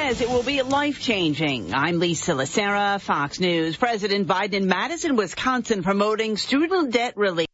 says it will be life-changing. I'm Lisa Lacera, Fox News. President Biden in Madison, Wisconsin, promoting student debt relief.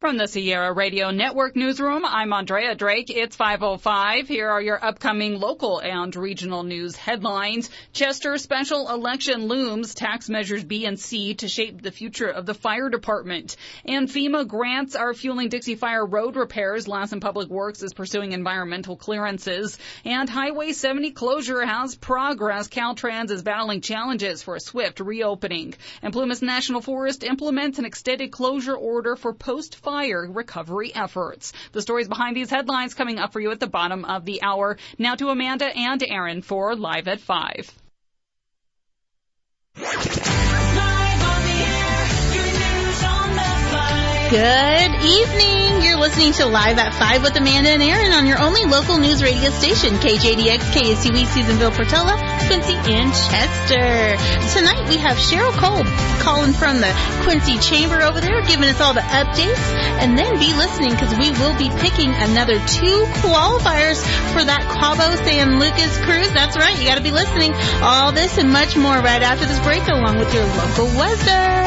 From the Sierra Radio Network newsroom, I'm Andrea Drake. It's 5:05. Here are your upcoming local and regional news headlines. Chester special election looms, tax measures B and C to shape the future of the fire department. And FEMA grants are fueling Dixie Fire road repairs. Lassen Public Works is pursuing environmental clearances. And Highway 70 closure has progress. Caltrans is battling challenges for a swift reopening. And Plumas National Forest implements an extended closure order for post-fire recovery efforts. The stories behind these headlines coming up for you at the bottom of the hour. Now to Amanda and Aaron for Live at 5. Good evening. You're listening to Live at 5 with Amanda and Aaron on your only local news radio station, KJDX, KSUE, Susanville, Portola, Quincy, and Chester. Tonight we have Cheryl Kolb calling from the Quincy Chamber over there, giving us all the updates. And then be listening because we will be picking another 2 qualifiers for that Cabo San Lucas cruise. That's right. You got to be listening. All this and much more right after this break, along with your local weather.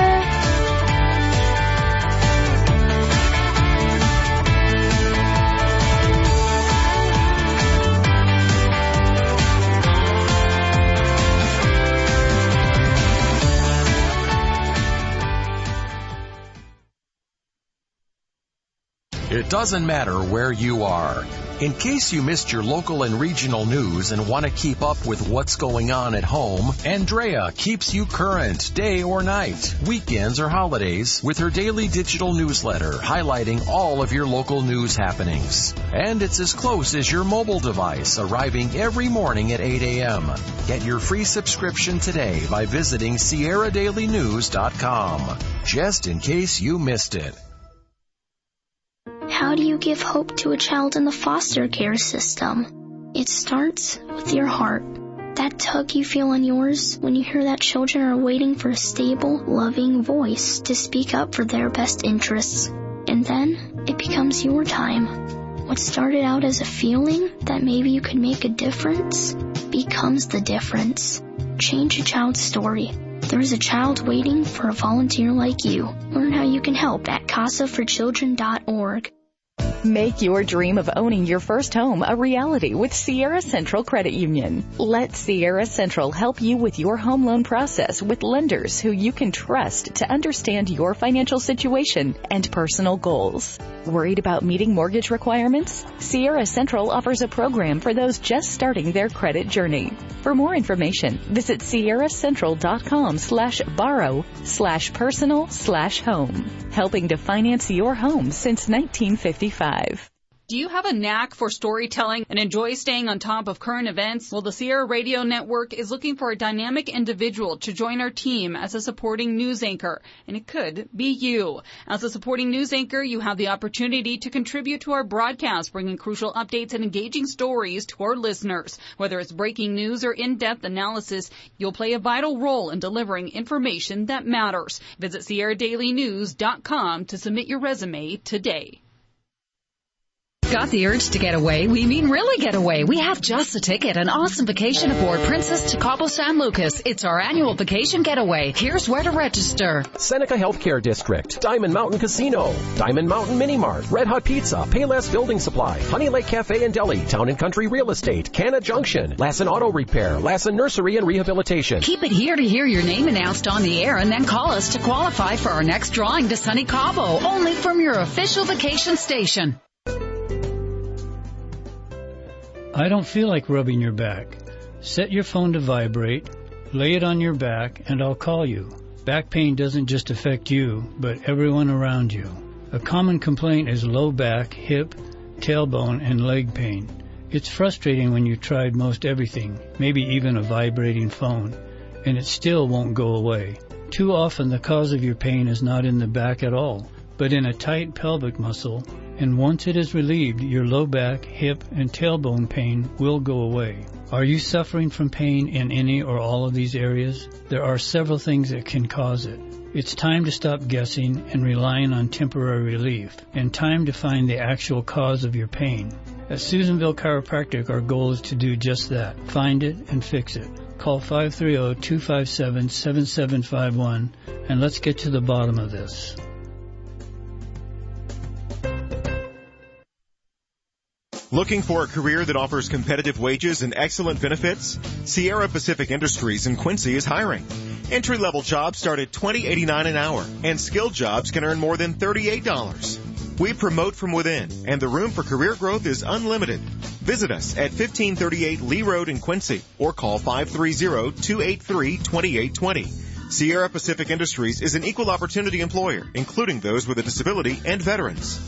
It doesn't matter where you are. In case you missed your local and regional news and want to keep up with what's going on at home, Andrea keeps you current day or night, weekends or holidays, with her daily digital newsletter highlighting all of your local news happenings. And it's as close as your mobile device, arriving every morning at 8 a.m. Get your free subscription today by visiting SierraDailyNews.com, just in case you missed it. How do you give hope to a child in the foster care system? It starts with your heart. That tug you feel in yours when you hear that children are waiting for a stable, loving voice to speak up for their best interests. And then it becomes your time. What started out as a feeling that maybe you could make a difference becomes the difference. Change a child's story. There is a child waiting for a volunteer like you. Learn how you can help at casaforchildren.org. Make your dream of owning your first home a reality with Sierra Central Credit Union. Let Sierra Central help you with your home loan process with lenders who you can trust to understand your financial situation and personal goals. Worried about meeting mortgage requirements? Sierra Central offers a program for those just starting their credit journey. For more information, visit sierracentral.com/borrow/personal/home. Helping to finance your home since 1955. Do you have a knack for storytelling and enjoy staying on top of current events? Well, the Sierra Radio Network is looking for a dynamic individual to join our team as a supporting news anchor, and it could be you. As a supporting news anchor, you have the opportunity to contribute to our broadcast, bringing crucial updates and engaging stories to our listeners. Whether it's breaking news or in-depth analysis, you'll play a vital role in delivering information that matters. Visit SierraDailyNews.com to submit your resume today. Got the urge to get away? We mean really get away. We have just the ticket, an awesome vacation aboard Princess to Cabo San Lucas. It's our annual vacation getaway. Here's where to register. Seneca Healthcare District, Diamond Mountain Casino, Diamond Mountain Mini Mart, Red Hot Pizza, Payless Building Supply, Honey Lake Cafe and Deli, Town and Country Real Estate, Canna Junction, Lassen Auto Repair, Lassen Nursery and Rehabilitation. Keep it here to hear your name announced on the air and then call us to qualify for our next drawing to sunny Cabo, only from your official vacation station. I don't feel like rubbing your back. Set your phone to vibrate, lay it on your back, and I'll call you. Back pain doesn't just affect you, but everyone around you. A common complaint is low back, hip, tailbone, and leg pain. It's frustrating when you've tried most everything, maybe even a vibrating phone, and it still won't go away. Too often the cause of your pain is not in the back at all, but in a tight pelvic muscle, and once it is relieved, your low back, hip, and tailbone pain will go away. Are you suffering from pain in any or all of these areas? There are several things that can cause it. It's time to stop guessing and relying on temporary relief, and time to find the actual cause of your pain. At Susanville Chiropractic, our goal is to do just that. Find it and fix it. Call 530-257-7751 and let's get to the bottom of this. Looking for a career that offers competitive wages and excellent benefits? Sierra Pacific Industries in Quincy is hiring. Entry-level jobs start at $20.89 an hour, and skilled jobs can earn more than $38. We promote from within, and the room for career growth is unlimited. Visit us at 1538 Lee Road in Quincy, or call 530-283-2820. Sierra Pacific Industries is an equal opportunity employer, including those with a disability and veterans.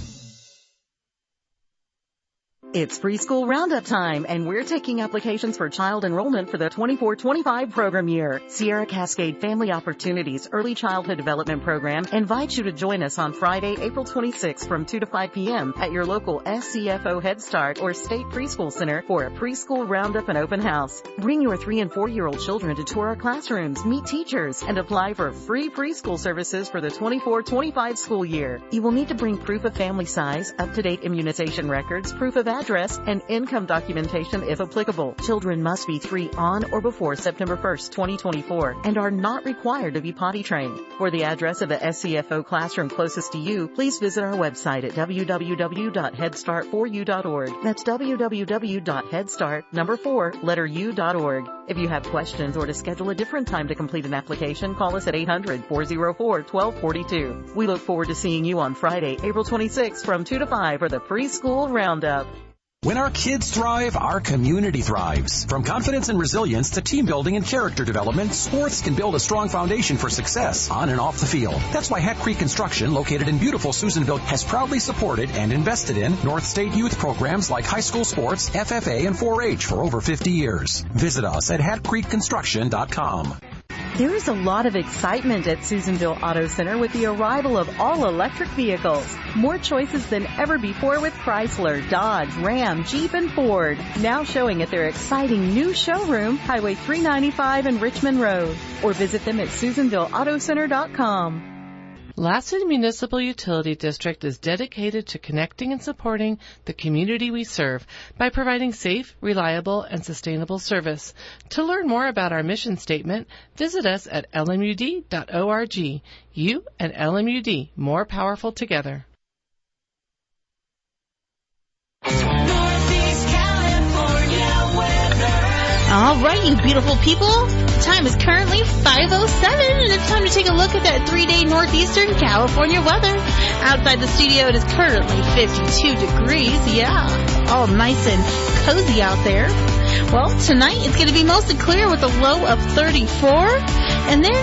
It's preschool roundup time, and we're taking applications for child enrollment for the 24-25 program year. Sierra Cascade Family Opportunities Early Childhood Development Program invites you to join us on Friday, April 26th from 2 to 5 p.m. at your local SCFO Head Start or State Preschool Center for a preschool roundup and open house. Bring your 3- and 4-year-old children to tour our classrooms, meet teachers, and apply for free preschool services for the 24-25 school year. You will need to bring proof of family size, up-to-date immunization records, proof of address, and income documentation if applicable. Children must be 3 on or before September 1st, 2024, and are not required to be potty trained. For the address of the SCFO classroom closest to you, please visit our website at www.headstartforyou.org. That's www.headstartnumber4u.org. If you have questions or to schedule a different time to complete an application, call us at 800-404-1242. We look forward to seeing you on Friday, April 26th from 2 to 5 for the Preschool Roundup. When our kids thrive, our community thrives. From confidence and resilience to team building and character development, sports can build a strong foundation for success on and off the field. That's why Hat Creek Construction, located in beautiful Susanville, has proudly supported and invested in North State youth programs like high school sports, FFA, and 4-H for over 50 years. Visit us at hatcreekconstruction.com. There is a lot of excitement at Susanville Auto Center with the arrival of all-electric vehicles. More choices than ever before with Chrysler, Dodge, Ram, Jeep, and Ford. Now showing at their exciting new showroom, Highway 395 and Richmond Road. Or visit them at SusanvilleAutoCenter.com. Lassen Municipal Utility District is dedicated to connecting and supporting the community we serve by providing safe, reliable, and sustainable service. To learn more about our mission statement, visit us at lmud.org. You and LMUD, more powerful together. All right, you beautiful people. The time is currently 5:07, and it's time to take a look at that 3-day northeastern California weather. Outside the studio, it is currently 52 degrees. Yeah, all nice and cozy out there. Well, tonight it's going to be mostly clear with a low of 34, and then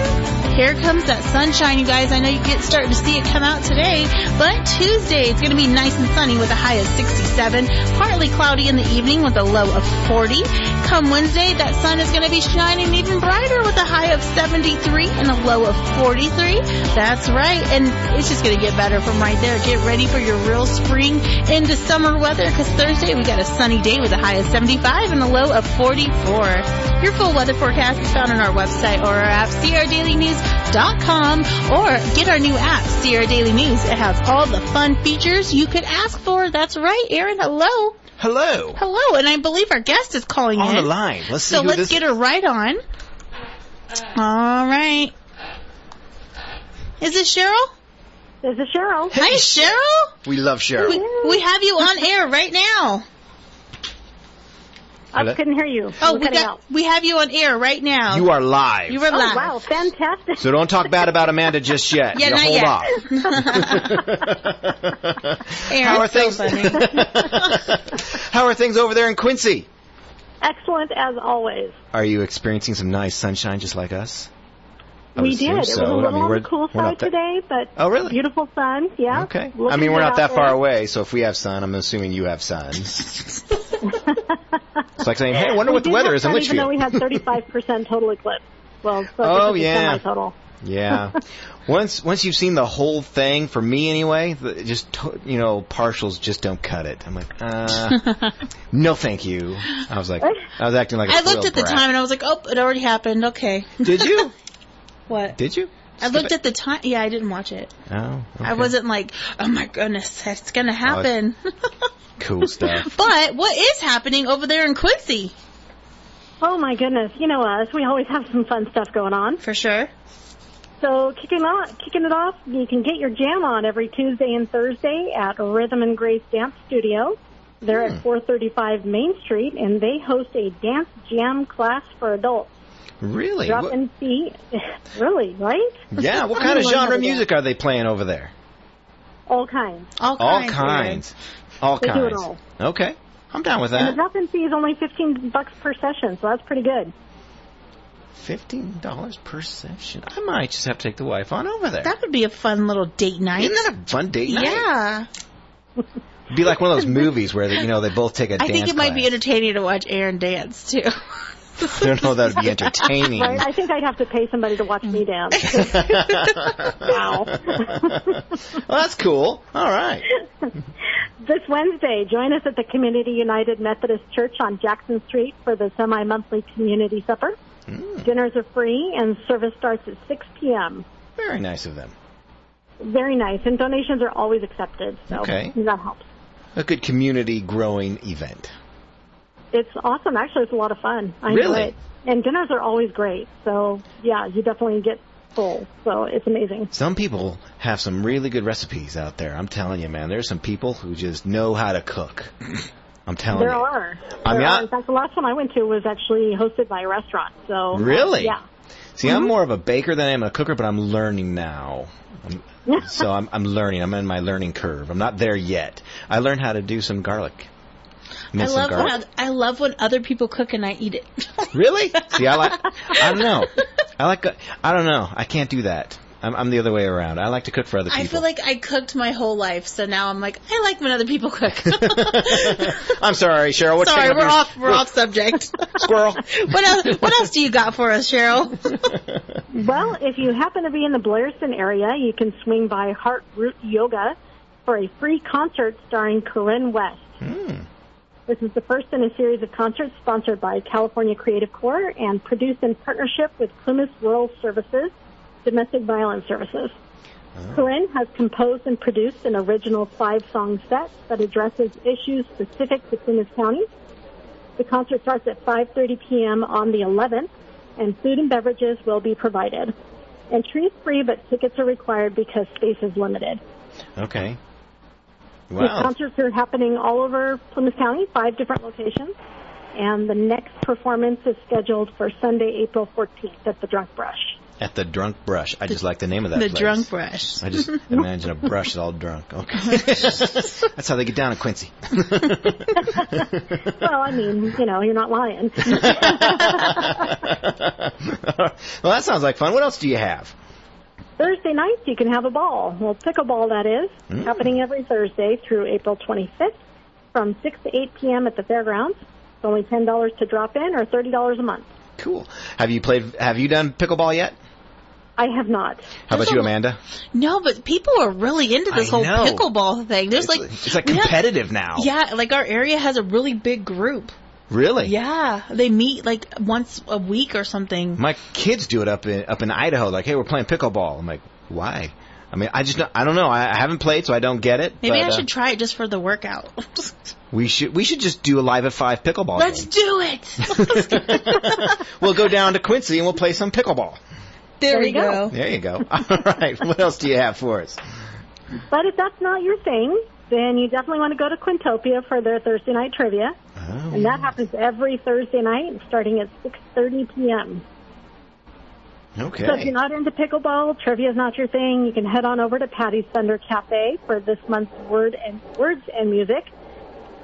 here comes that sunshine, you guys. I know you're starting to see it come out today, but Tuesday it's going to be nice and sunny with a high of 67, partly cloudy in the evening with a low of 40. Come Wednesday, that sun is going to be shining even brighter with a high of 73 and a low of 43. That's right, and it's just going to get better from right there. Get ready for your real spring into summer weather, because Thursday we got a sunny day with a high of 75 and a low of 44. Your full weather forecast is found on our website or our app, CRDailyNews.com, or get our new app, Sierra Daily News. It has all the fun features you could ask for. That's right, Aaron. Hello. Hello. Hello, and I believe our guest is calling on in. the line. Let's see. So let's get her right on. All right. Is this Cheryl? This is Cheryl. Hey, hi, Cheryl. We love Cheryl. We have you on air right now. I couldn't hear you. Oh, we have you on air right now. You are live. You are live. Oh, wow, fantastic. So don't talk bad about Amanda just yet. Yeah, not hold yet. off. Aaron, how are things? So funny. How are things over there in Quincy? Excellent as always. Are you experiencing some nice sunshine just like us? We did. It was a little on the cool side today, but really? Beautiful sun. Yeah. Okay. I mean, we're not that far away, so if we have sun, I'm assuming you have sun. It's like saying, hey, I wonder what the weather is in Litchfield. Even though we had 35% total eclipse. Well, yeah. Semi-total. Yeah. Once you've seen the whole thing, for me anyway, partials just don't cut it. I'm like, no, thank you. I was acting like a I looked at the time and I was like, oh, it already happened. Okay. Did you? What? Did you? I looked at the time. Yeah, I didn't watch it. Oh, okay. I wasn't like, oh my goodness, it's going to happen. Cool stuff. But what is happening over there in Quincy? Oh my goodness, you know us. We always have some fun stuff going on. For sure. So kicking it off, you can get your jam on every Tuesday and Thursday at Rhythm and Grace Dance Studio. They're at 435 Main Street, and they host a dance jam class for adults. Really? Drop-in fee. Really, right? Yeah. What kind of genre music are they playing over there? All kinds. All kinds. They do it all. Okay. I'm down with that. And the drop-in fee is only $15 per session, so that's pretty good. $15 per session. I might just have to take the wife on over there. That would be a fun little date night. Isn't that a fun date night? Yeah. It'd be like one of those movies where they both take a dance I think it might be class. entertaining to watch Aaron dance, too. I don't know if that would be entertaining. Right? I think I'd have to pay somebody to watch me dance. Wow. Well, that's cool. All right. This Wednesday, join us at the Community United Methodist Church on Jackson Street for the semi-monthly community supper. Dinners are free, and service starts at 6 p.m. Very nice of them. Very nice, and donations are always accepted, so that helps. A good community growing event. It's awesome. Actually, it's a lot of fun. I Really? enjoy it. And dinners are always great, so yeah, you definitely get full, so it's amazing. Some people have some really good recipes out there. I'm telling you, man, there's some people who just know how to cook. I'm telling you. There are. In fact, the last one I went to was actually hosted by a restaurant. So Really? Yeah. See, I'm more of a baker than I am a cooker, but I'm learning now. I'm learning. I'm in my learning curve. I'm not there yet. I learned how to do some garlic. I love when other people cook and I eat it. Really? See, I don't know. I don't know. I can't do that. I'm the other way around. I like to cook for other people. I feel like I cooked my whole life, so now I'm like, I like when other people cook. I'm sorry, Cheryl. Sorry, we're off subject. Squirrel. What else do you got for us, Cheryl? Well, if you happen to be in the Blairston area, you can swing by Heart Root Yoga for a free concert starring Corinne West. This is the first in a series of concerts sponsored by California Creative Corps and produced in partnership with Plymouth Rural Services, Domestic Violence Services. Corinne has composed and produced an original 5-song set that addresses issues specific to Plymouth County. The concert starts at 5:30 p.m. on the 11th, and food and beverages will be provided. Entry is free, but tickets are required because space is limited. Okay. Wow. These concerts are happening all over Plymouth County, 5 different locations, and the next performance is scheduled for Sunday, April 14th at the Drunk Brush. At the Drunk Brush. I just like the name of that place. The Drunk Brush. I just imagine a brush that's all drunk. Okay. That's how they get down in Quincy. Well, I mean, you're not lying. Well, that sounds like fun. What else do you have? Thursday nights, you can have a ball. Well, pickleball, that is, happening every Thursday through April 25th from 6 to 8 p.m. at the fairgrounds. It's only $10 to drop in or $30 a month. Cool. Have you done pickleball yet? I have not. How about you, Amanda? No, but people are really into this whole pickleball thing. It's like competitive now. Yeah, like our area has a really big group. Really? Yeah, they meet like once a week or something. My kids do it up in Idaho. Like, hey, we're playing pickleball. I'm like, why? I mean, I don't know. I haven't played, so I don't get it. Maybe I should try it just for the workout. We should just do a Live at 5 pickleball Let's game. do it. We'll go down to Quincy and we'll play some pickleball. There you go. There you go. All right. What else do you have for us? But if that's not your thing, then you definitely want to go to Quintopia for their Thursday night trivia. Oh. And that happens every Thursday night starting at 6:30 p.m. Okay. So if you're not into pickleball, trivia is not your thing, you can head on over to Patty's Thunder Cafe for this month's Words and Music.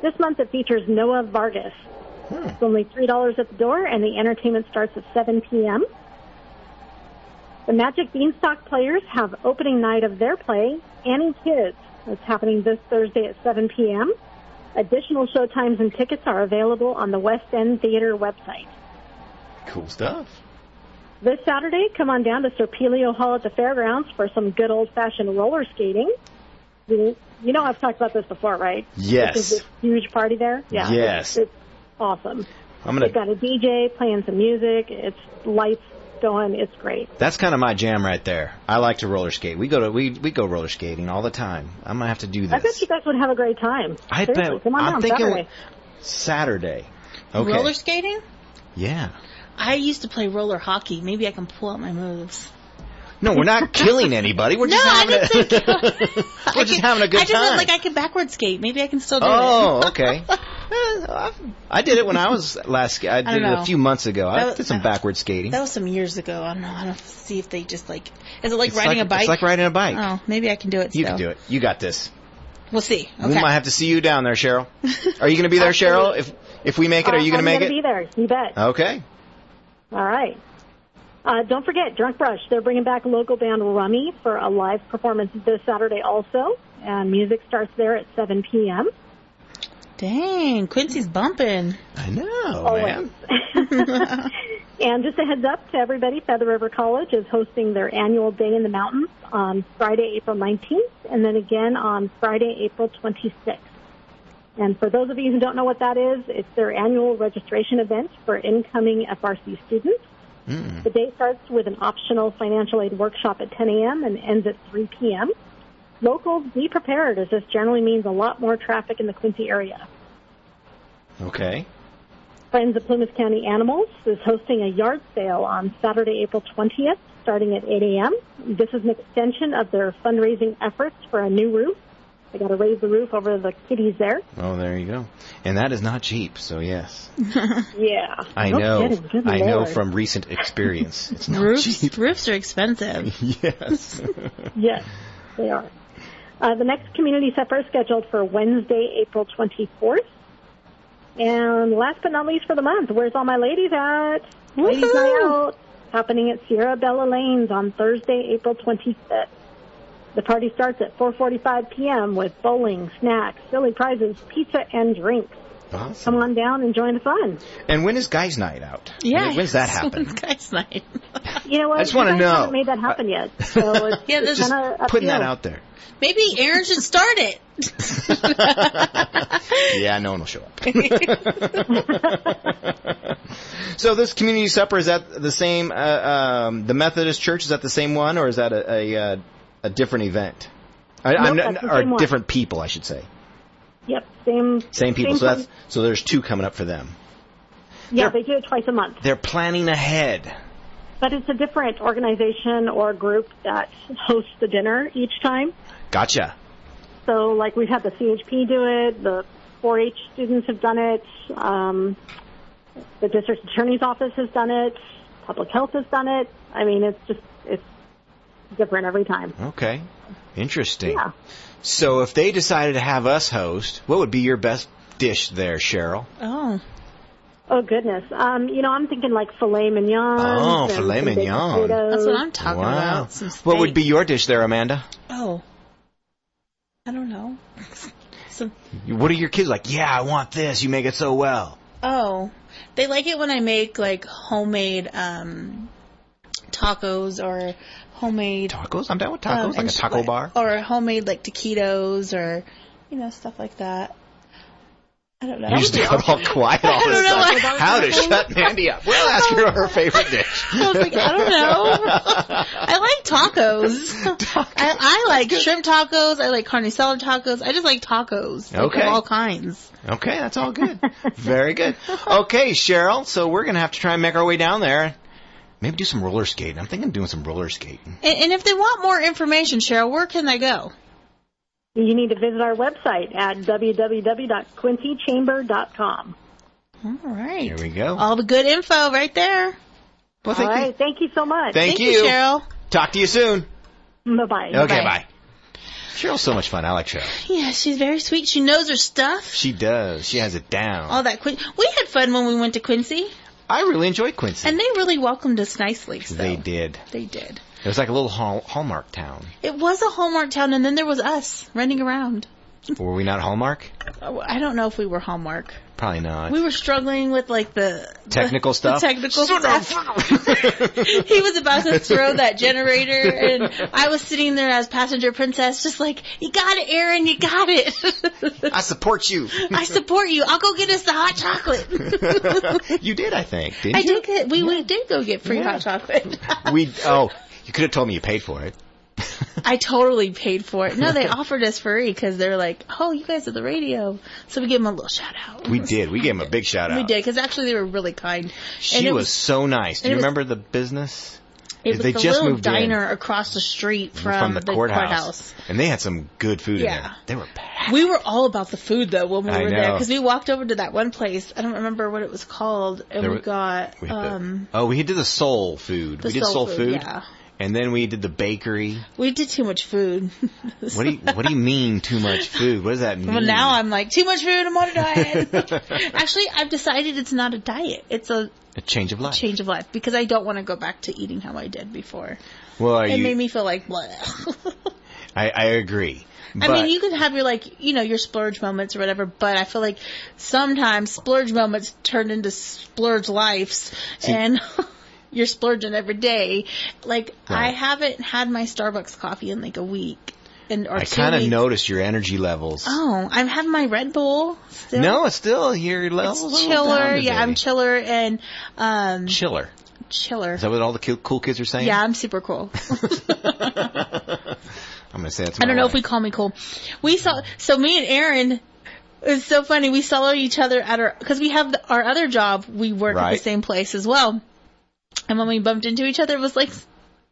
This month it features Noah Vargas. It's only $3 at the door, and the entertainment starts at 7 p.m. The Magic Beanstalk Players have opening night of their play, Annie Kids. It's happening this Thursday at 7 p.m. Additional showtimes and tickets are available on the West End Theater website. Cool stuff. This Saturday, come on down to Serpilio Hall at the fairgrounds for some good old-fashioned roller skating. You know I've talked about this before, right? Yes. This is this huge party there? Yeah. Yes. It's awesome. They've got a DJ playing some music. It's lights going. It's great. That's kind of my jam right there. I like to roller skate. We go roller skating all the time. I'm gonna have to do this. I bet you guys would have a great time. Seriously, come on I'm down thinking Saturday. Saturday. Okay. Roller skating? Yeah. I used to play roller hockey. Maybe I can pull out my moves. No, we're not killing anybody. We're just having we're just having a good time. I can backward skate. Maybe I can still do it. Oh, okay. I did it when I was I did it a few months ago. I did some backward skating. That was some years ago. I don't know. I don't see if they just is it like riding a bike? It's like riding a bike. Oh, maybe I can do it still. You can do it. You got this. We'll see. Okay. We might have to see you down there, Cheryl. Are you going to be there, Cheryl? If we make it, are you going to make it? I'm going to be there. You bet. Okay. All right. Don't forget, Drunk Brush. They're bringing back local band Rummy for a live performance this Saturday also. And music starts there at 7 p.m. Dang, Quincy's bumping. I know, man. And just a heads up to everybody, Feather River College is hosting their annual Day in the Mountains on Friday, April 19th, and then again on Friday, April 26th. And for those of you who don't know what that is, it's their annual registration event for incoming FRC students. The day starts with an optional financial aid workshop at 10 a.m. and ends at 3 p.m. Locals, be prepared, as this generally means a lot more traffic in the Quincy area. Okay. Friends of Plymouth County Animals is hosting a yard sale on Saturday, April 20th, starting at 8 a.m. This is an extension of their fundraising efforts for a new roof. They got to raise the roof over the kitties there. Oh, there you go. And that is not cheap, so yes. Yeah. I know from recent experience. It's not cheap. Roofs are expensive. Yes. Yes, they are. The next community supper is scheduled for Wednesday, April 24th. And last but not least for the month, where's all my ladies at? Woo-hoo! Ladies Night Out, happening at Sierra Bella Lanes on Thursday, April 25th. The party starts at 4:45 p.m. with bowling, snacks, silly prizes, pizza, and drinks. Awesome. Come on down and join the fun. And when is Guys Night Out? Yeah. When's that happen? When's Guys Night? You know what? I just want to know. I haven't made that happen yet. So it's just putting that out there. Maybe Aaron should start it. Yeah, no one will show up. So this community supper, is that the same, the Methodist Church, is that the same one, or is that a different event? Or different people, I should say. Yep, same people. So there's two coming up for them. Yeah, they do it twice a month. They're planning ahead. But it's a different organization or group that hosts the dinner each time. Gotcha. So, like, we've had the CHP do it, the 4-H students have done it, the district attorney's office has done it, public health has done it. I mean, it's different every time. Okay. Interesting. Yeah. So if they decided to have us host, what would be your best dish there, Cheryl? Oh, goodness. I'm thinking like filet mignon. Oh, filet mignon. That's what I'm talking about. What would be your dish there, Amanda? Oh. I don't know. What are your kids like? Yeah, I want this. You make it so well. Oh. They like it when I make, like, homemade tacos or homemade... Tacos? I'm down with tacos. Like a taco bar? Or homemade, like, taquitos or, stuff like that. I don't know. You just got all quiet all of a sudden. How to shut Mandy up. We'll ask her favorite dish. I was like, I don't know. I like tacos. I like shrimp tacos. I like carne salad tacos. I just like tacos. Like, of all kinds. Okay, that's all good. Very good. Okay, Cheryl, so we're going to have to try and make our way down there. Maybe do some roller skating. I'm thinking of doing some roller skating. And if they want more information, Cheryl, where can they go? You need to visit our website at www.quincychamber.com. All right. Here we go. All the good info right there. Well, all right. Thank you so much. Thank you, Cheryl. Talk to you soon. Bye-bye. Okay, bye. Cheryl's so much fun. I like Cheryl. Yeah, she's very sweet. She knows her stuff. She does. She has it down. All that we had fun when we went to Quincy. I really enjoyed Quincy. And they really welcomed us nicely. So. They did. They did. It was like a little Hallmark town. It was a Hallmark town, and then there was us running around. Were we not Hallmark? I don't know if we were Hallmark. Probably not. We were struggling with like the technical stuff. The technical stuff. He was about to throw that generator, and I was sitting there as passenger princess, just like, "You got it, Aaron. You got it. I support you. I support you. I'll go get us the hot chocolate." You did, I think. Didn't you? I did. We did go get free hot chocolate. You could have told me you paid for it. I totally paid for it. No, they offered us free because they're like, "Oh, you guys are the radio." So we gave them a little shout out. We did. We gave them a big shout out. We did, because actually they were really kind. She was so nice. Do you remember the business? It was they the just little moved diner across the street from the courthouse. And they had some good food in there. They were packed. We were all about the food, though, when we were there. know. Because we walked over to that one place. I don't remember what it was called. And we got... we did the soul food. We did soul food. Yeah. And then we did the bakery. We did too much food. What do you mean too much food? What does that mean? Well, now I'm like, too much food, I'm on a diet. Actually, I've decided it's not a diet. It's a change of life. Change of life, because I don't want to go back to eating how I did before. Well, it made me feel like, bleh. I agree. I mean, you can have your, your splurge moments or whatever, but I feel like sometimes splurge moments turn into splurge lives, and... You're splurging every day. Right. I haven't had my Starbucks coffee in a week. I kind of noticed your energy levels. Oh, I'm having my Red Bull still. No, it's still your levels. It's chiller. Yeah, I'm chiller and... Chiller. Is that what all the cool kids are saying? Yeah, I'm super cool. I'm going to say that to my I don't know wife. if we call me cool. So me and Aaron... It's so funny. We saw each other at because we have our other job. We work at the same place as well. And when we bumped into each other, it was like,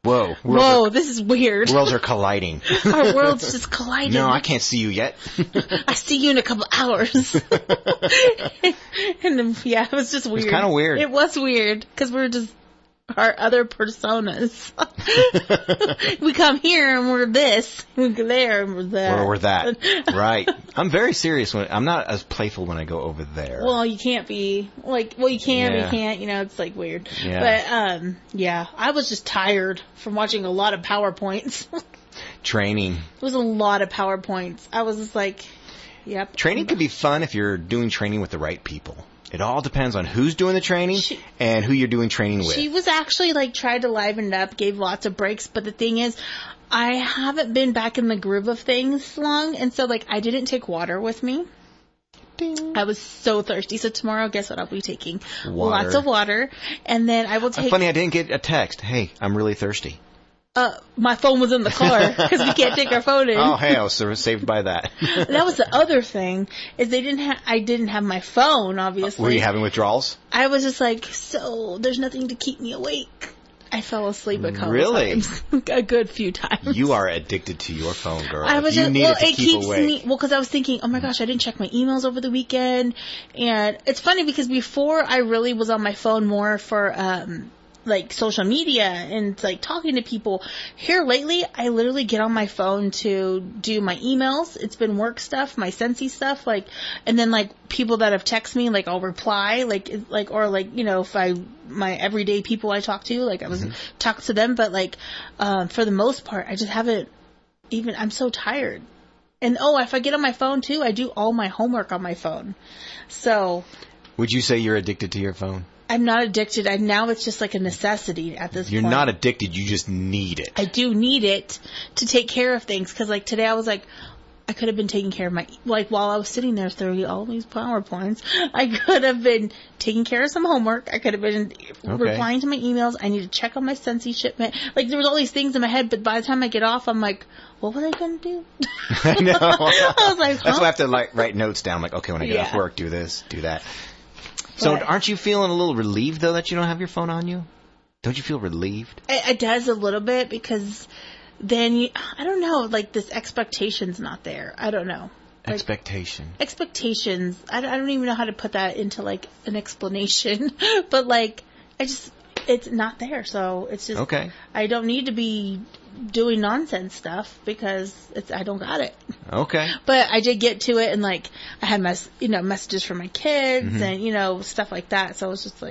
whoa, this is weird. Worlds are colliding. Our worlds just colliding. No, I can't see you yet. I see you in a couple hours. And then, it was just weird. It's kind of weird. It was weird, because we're just our other personas. We come here and we're this. We go there and we're that. Or we're that. Right. I'm very serious. I'm not as playful when I go over there. Well, you can't be. You can, but you can't. It's weird. Yeah. But, I was just tired from watching a lot of PowerPoints. Training. It was a lot of PowerPoints. I was just like, yep. Training can be fun if you're doing training with the right people. It all depends on who's doing the training and who you're doing training with. She was actually tried to liven it up, gave lots of breaks, but the thing is, I haven't been back in the groove of things long, and so I didn't take water with me. Ding. I was so thirsty, so tomorrow, guess what I'll be taking? Water. Lots of water, and then I will take... Funny, I didn't get a text. Hey, I'm really thirsty. My phone was in the car, because we can't take our phone in. Oh, hey, I was saved by that. That was the other thing, is I didn't have my phone, obviously. Were you having withdrawals? I was just so there's nothing to keep me awake. I fell asleep a couple times. A good few times. You are addicted to your phone, girl. I was it keeps me, because I was thinking, oh my gosh, I didn't check my emails over the weekend. And it's funny, because before I really was on my phone more for, social media and talking to people. Here lately, I literally get on my phone to do my emails. It's been work stuff, my Sensi stuff, and then people that have texted me, I'll reply, if my everyday people I talk to, I was talking to them, but for the most part, I just haven't I'm so tired. And if I get on my phone too, I do all my homework on my phone. So. Would you say you're addicted to your phone? I'm not addicted. Now it's just a necessity at this point. You're not addicted. You just need it. I do need it to take care of things. Because today I was I could have been taking care of my... while I was sitting there through all these PowerPoints, I could have been taking care of some homework. I could have been replying to my emails. I need to check on my Sensi shipment. There was all these things in my head. But by the time I get off, I'm what was I going to do? I know. I was huh? That's why I have to write notes down. Okay, when I get off work, do this, do that. So aren't you feeling a little relieved, though, that you don't have your phone on you? Don't you feel relieved? It does a little bit, because then, I don't know, this expectation's not there. I don't know. Expectations. I don't even know how to put that into, an explanation. But, it's not there, so it's just... Okay. I don't need to be doing nonsense stuff, because I don't got it. Okay. But I did get to it, and I had messages from my kids and stuff like that. So I was just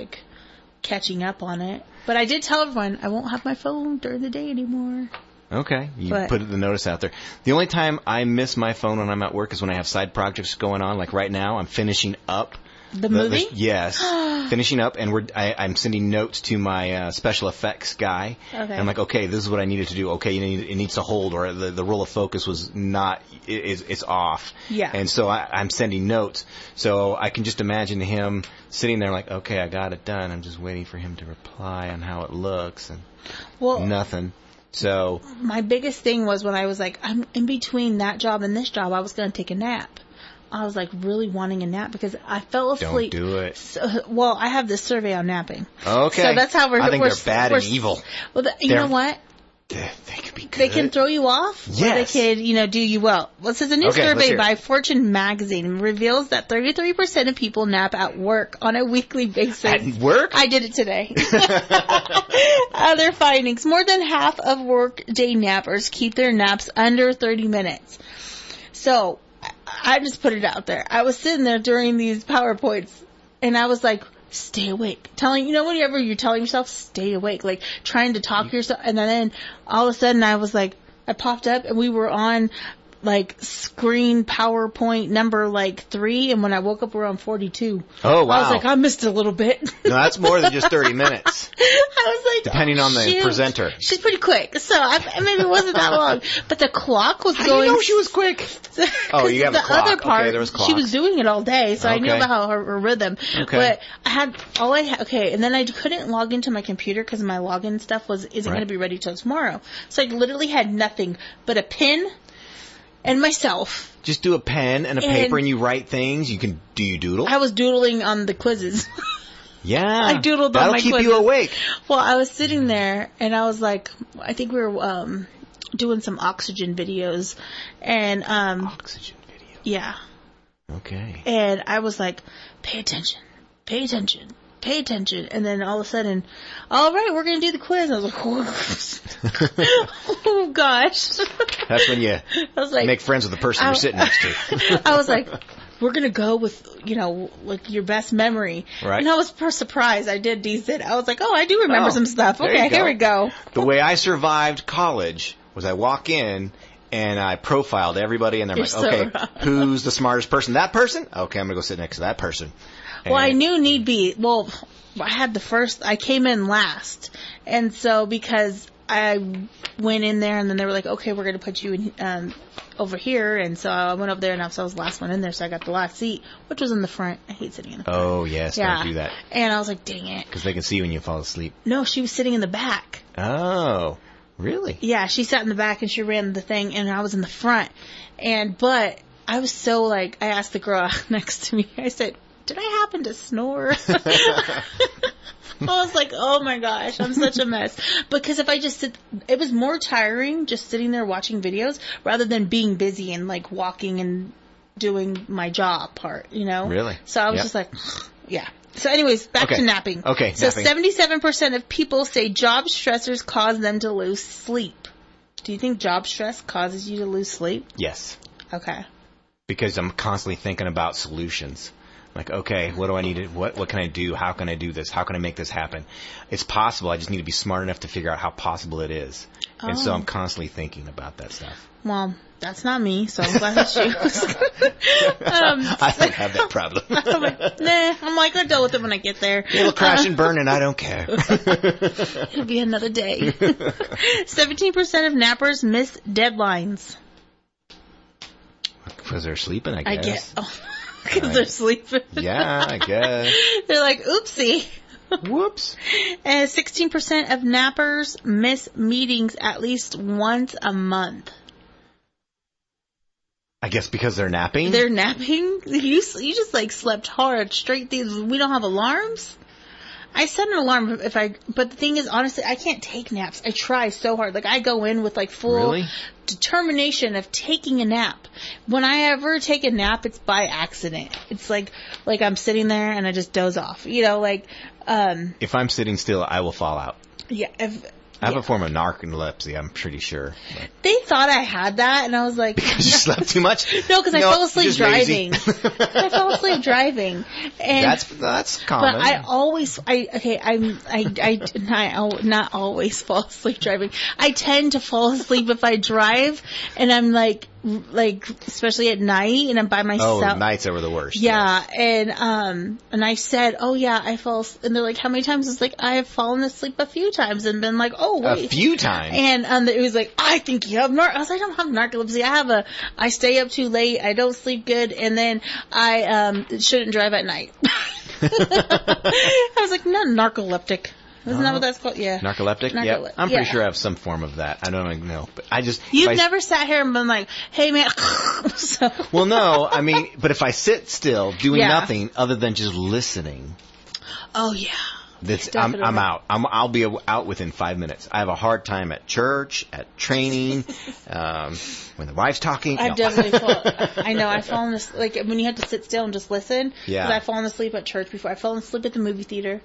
catching up on it. But I did tell everyone I won't have my phone during the day anymore. Okay. You put the notice out there. The only time I miss my phone when I'm at work is when I have side projects going on. Like right now, I'm finishing up. The movie? Yes. Finishing up, and I'm sending notes to my special effects guy. Okay. And I'm like, okay, this is what I needed to do. Okay, it needs to hold, or the roll of focus was not, it's off. Yeah. And so I'm sending notes. So I can just imagine him sitting there like, okay, I got it done. I'm just waiting for him to reply on how it looks, and nothing. So my biggest thing was when I was like, I'm in between that job and this job, I was going to take a nap. I was like really wanting a nap because I fell asleep. Don't do it. So, well, I have this survey on napping. Okay. So that's how I think they're bad and evil. Well, you know what? They could be good. They can throw you off, yes. Or they can, do you well. Well, it says a new survey by Fortune magazine reveals that 33% of people nap at work on a weekly basis. At work? I did it today. Other findings. More than half of workday nappers keep their naps under 30 minutes. So, I just put it out there. I was sitting there during these PowerPoints, and I was like, stay awake. Whenever you're telling yourself, stay awake, like trying to talk to yourself. And then all of a sudden I was like, I popped up and we were on like screen PowerPoint number 3. And when I woke up, we were on 42. Oh, wow. I was like, I missed a little bit. No, that's more than just 30 minutes. I was like, depending on the presenter. She's pretty quick. So maybe it wasn't that long. But the clock was going. How do you know she was quick? Oh, you have the clock. Other part, okay, there was clock. She was doing it all day, so I knew about her rhythm. Okay. But and then I couldn't log into my computer because my login stuff isn't going to be ready till tomorrow. So I literally had nothing but a pen and myself. Just do a pen and a paper and you write things. Do you doodle? I was doodling on the quizzes. Yeah. I doodled on my quizzes. That'll keep you awake. Well, I was sitting there and I was like, I think we were doing some oxygen videos. And oxygen videos? Yeah. Okay. And I was like, pay attention. Pay attention. Pay attention. And then all of a sudden, all right, we're going to do the quiz. I was like, oh gosh. That's when you make friends with the person you're sitting next to. I was like, we're going to go with, your best memory. Right. And I was surprised. I did decent. I was like, I do remember some stuff. Okay, here we go. The way I survived college was I walk in and I profiled everybody and they're who's the smartest person? That person? Okay, I'm going to go sit next to that person. Well, I knew need be. Well, I came in last. And so because I went in there and then they were like, okay, we're going to put you in, over here. And so I went over there and I was the last one in there. So I got the last seat, which was in the front. I hate sitting in the front. Oh, yes. Don't do that. And I was like, dang it. Because they can see you when you fall asleep. No, she was sitting in the back. Oh, really? Yeah, she sat in the back and she ran the thing and I was in the front. But I was so I asked the girl next to me, I said, did I happen to snore? I was like, oh my gosh, I'm such a mess. Because if I just it was more tiring just sitting there watching videos rather than being busy and walking and doing my job part, Really? So I was just like, yeah. So anyways, back to napping. Okay, so 77% of people say job stressors cause them to lose sleep. Do you think job stress causes you to lose sleep? Yes. Okay. Because I'm constantly thinking about solutions. Like, okay, what do I need to, what can I do? How can I do this? How can I make this happen? It's possible. I just need to be smart enough to figure out how possible it is. Oh. And so I'm constantly thinking about that stuff. Well, that's not me, so I'm glad that you. I don't have that problem. I'm like, I'll deal with it when I get there. It'll crash and burn and I don't care. It'll be another day. 17% of nappers miss deadlines. Because they're sleeping, I guess. Because they're sleeping. Yeah, I guess. They're like, oopsie. Whoops. And 16% of nappers miss meetings at least once a month. I guess because they're napping? They're napping? You just slept hard straight through. We don't have alarms? I set an alarm but the thing is, honestly, I can't take naps. I try so hard. I go in with full determination of taking a nap. When I ever take a nap, it's by accident. It's like I'm sitting there and I just doze off. If I'm sitting still, I will fall out. Yeah. I have a form of narcolepsy, I'm pretty sure. But. They thought I had that, and I was like... Because you slept too much? No, because I fell asleep driving. I fell asleep driving. And that's common. But I always... not always fall asleep driving. I tend to fall asleep if I drive, and I'm like especially at night, and I'm by myself. Oh, nights are the worst. Yeah, and I said, oh yeah, I fell, and they're like, how many times? It's like, I've fallen asleep a few times, and been like, oh wait. A few times? And it was like, I think you have I was like, I don't have narcolepsy. I stay up too late, I don't sleep good, and then I shouldn't drive at night. I was like, not narcoleptic. Isn't that what that's called? Yeah. Narcoleptic? Yeah. I'm pretty sure I have some form of that. I don't even know. But I just... You've never sat here and been like, hey, man. So. Well, no. I mean, but if I sit still doing nothing other than just listening... Oh, yeah. I'm out. I'll be out within 5 minutes. I have a hard time at church, at training, when the wife's talking. I've definitely I know. I've fallen asleep. Like, when you have to sit still and just listen. Yeah. Because I've fallen asleep at church before. I've fallen asleep at the movie theater.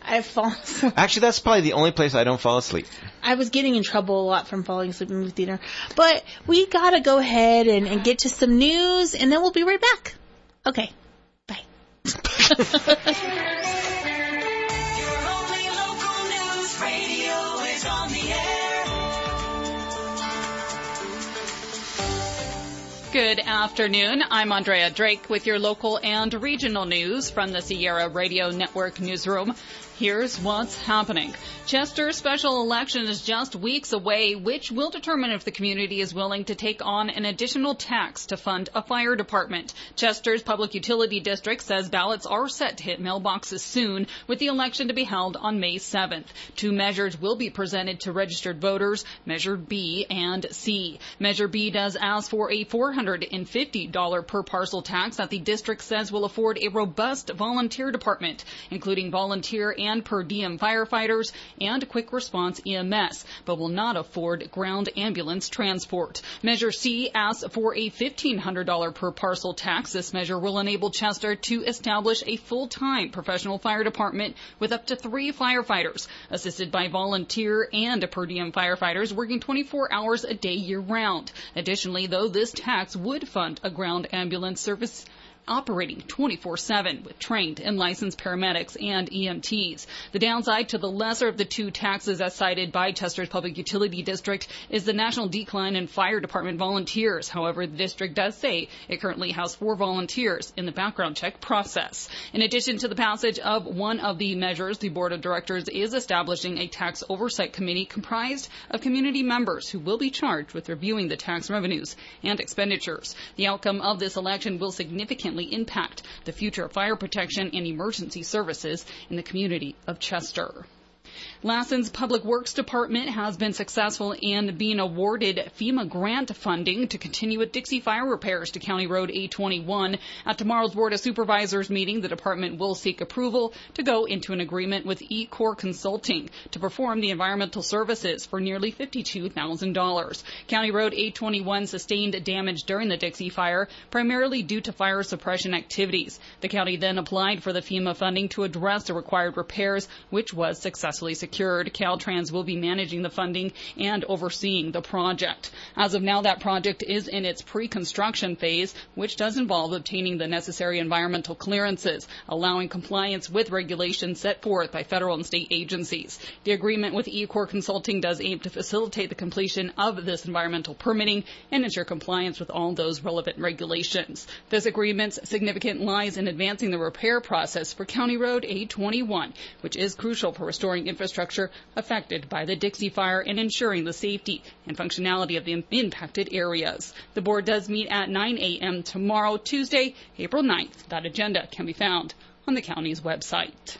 I've fallen asleep. Actually, that's probably the only place I don't fall asleep. I was getting in trouble a lot from falling asleep in the movie theater. But we got to go ahead and get to some news, and then we'll be right back. Okay. Bye. Good afternoon. I'm Andrea Drake with your local and regional news from the Sierra Radio Network newsroom. Here's what's happening. Chester's special election is just weeks away, which will determine if the community is willing to take on an additional tax to fund a fire department. Chester's Public Utility District says ballots are set to hit mailboxes soon, with the election to be held on May 7th. 2 measures will be presented to registered voters, Measure B and C. Measure B does ask for a $450 per parcel tax that the district says will afford a robust volunteer department, including volunteer and per diem firefighters and quick response EMS, but will not afford ground ambulance transport. Measure C asks for a $1,500 per parcel tax. This measure will enable Chester to establish a full-time professional fire department with up to 3 firefighters, assisted by volunteer and per diem firefighters working 24 hours a day year-round. Additionally, though, this tax would fund a ground ambulance service operating 24/7 with trained and licensed paramedics and EMTs. The downside to the lesser of the 2 taxes as cited by Chester's Public Utility District is the national decline in fire department volunteers. However, the district does say it currently has 4 volunteers in the background check process. In addition to the passage of one of the measures, the board of directors is establishing a tax oversight committee comprised of community members who will be charged with reviewing the tax revenues and expenditures. The outcome of this election will significantly impact the future of fire protection and emergency services in the community of Chester. Lassen's Public Works Department has been successful in being awarded FEMA grant funding to continue with Dixie fire repairs to County Road 821. At tomorrow's Board of Supervisors meeting, the department will seek approval to go into an agreement with E-Core Consulting to perform the environmental services for nearly $52,000. County Road 821 sustained damage during the Dixie fire, primarily due to fire suppression activities. The county then applied for the FEMA funding to address the required repairs, which was successfully secured. Caltrans will be managing the funding and overseeing the project. As of now, that project is in its pre-construction phase, which does involve obtaining the necessary environmental clearances, allowing compliance with regulations set forth by federal and state agencies. The agreement with E-Core Consulting does aim to facilitate the completion of this environmental permitting and ensure compliance with all those relevant regulations. This agreement's significance lies in advancing the repair process for County Road 821, which is crucial for restoring infrastructure affected by the Dixie fire and ensuring the safety and functionality of the impacted areas. The board does meet at 9 a.m. tomorrow, Tuesday, April 9th. That agenda can be found on the county's website.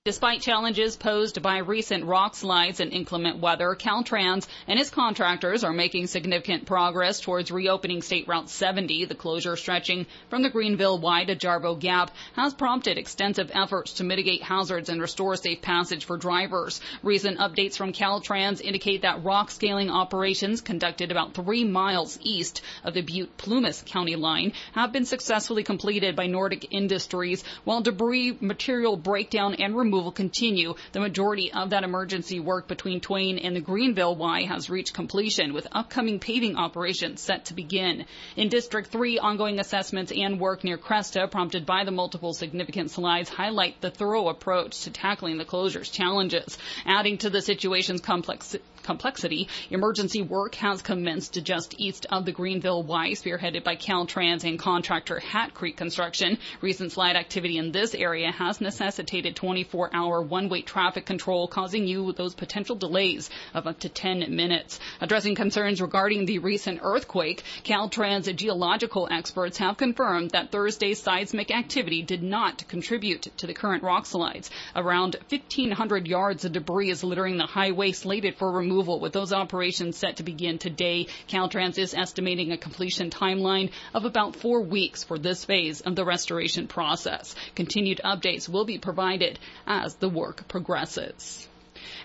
Despite challenges posed by recent rock slides and inclement weather, Caltrans and its contractors are making significant progress towards reopening State Route 70. The closure stretching from the Greenville Y to Jarbo Gap has prompted extensive efforts to mitigate hazards and restore safe passage for drivers. Recent updates from Caltrans indicate that rock scaling operations conducted about 3 miles east of the Butte-Plumas County line have been successfully completed by Nordic Industries, while debris, material breakdown, and removal removal continue. The majority of that emergency work between Twain and the Greenville Y has reached completion, with upcoming paving operations set to begin. In District 3, ongoing assessments and work near Cresta, prompted by the multiple significant slides, highlight the thorough approach to tackling the closure's challenges. Adding to the situation's complexity, emergency work has commenced just east of the Greenville Y, spearheaded by Caltrans and contractor Hat Creek Construction. Recent slide activity in this area has necessitated 24-hour one-way traffic control, causing you those potential delays of up to 10 minutes. Addressing concerns regarding the recent earthquake, Caltrans geological experts have confirmed that Thursday's seismic activity did not contribute to the current rock slides. Around 1,500 yards of debris is littering the highway, slated for removal, with those operations set to begin today. Caltrans is estimating a completion timeline of about 4 weeks for this phase of the restoration process. Continued updates will be provided as the work progresses.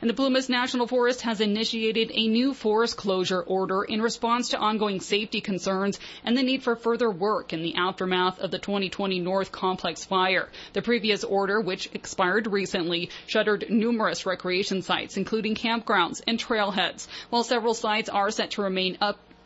And the Plumas National Forest has initiated a new forest closure order in response to ongoing safety concerns and the need for further work in the aftermath of the 2020 North Complex fire. The previous order, which expired recently, shuttered numerous recreation sites, including campgrounds and trailheads. While several sites are set to remain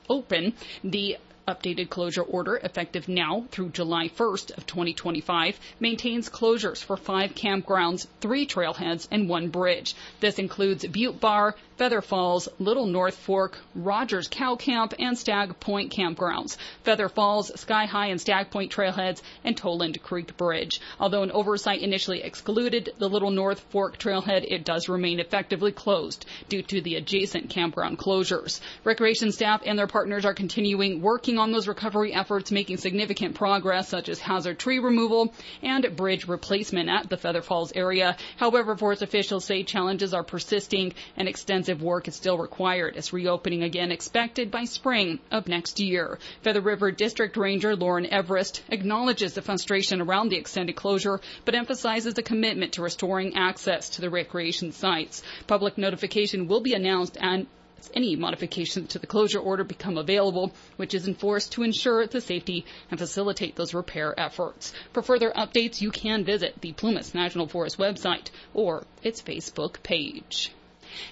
open, the updated closure order, effective now through July 1st of 2025, maintains closures for 5 campgrounds, 3 trailheads, and 1 bridge. This includes Butte Bar, Feather Falls, Little North Fork, Rogers Cow Camp, and Stag Point campgrounds, Feather Falls, Sky High and Stag Point trailheads, and Toland Creek Bridge. Although an oversight initially excluded the Little North Fork trailhead, it does remain effectively closed due to the adjacent campground closures. Recreation staff and their partners are continuing working on those recovery efforts, making significant progress, such as hazard tree removal and bridge replacement at the Feather Falls area. However, forest officials say challenges are persisting and extensive work is still required, as reopening again expected by spring of next year. Feather River District Ranger Lauren Everest acknowledges the frustration around the extended closure, but emphasizes the commitment to restoring access to the recreation sites. Public notification will be announced and any modifications to the closure order become available, which is enforced to ensure the safety and facilitate those repair efforts. For further updates, you can visit the Plumas National Forest website or its Facebook page.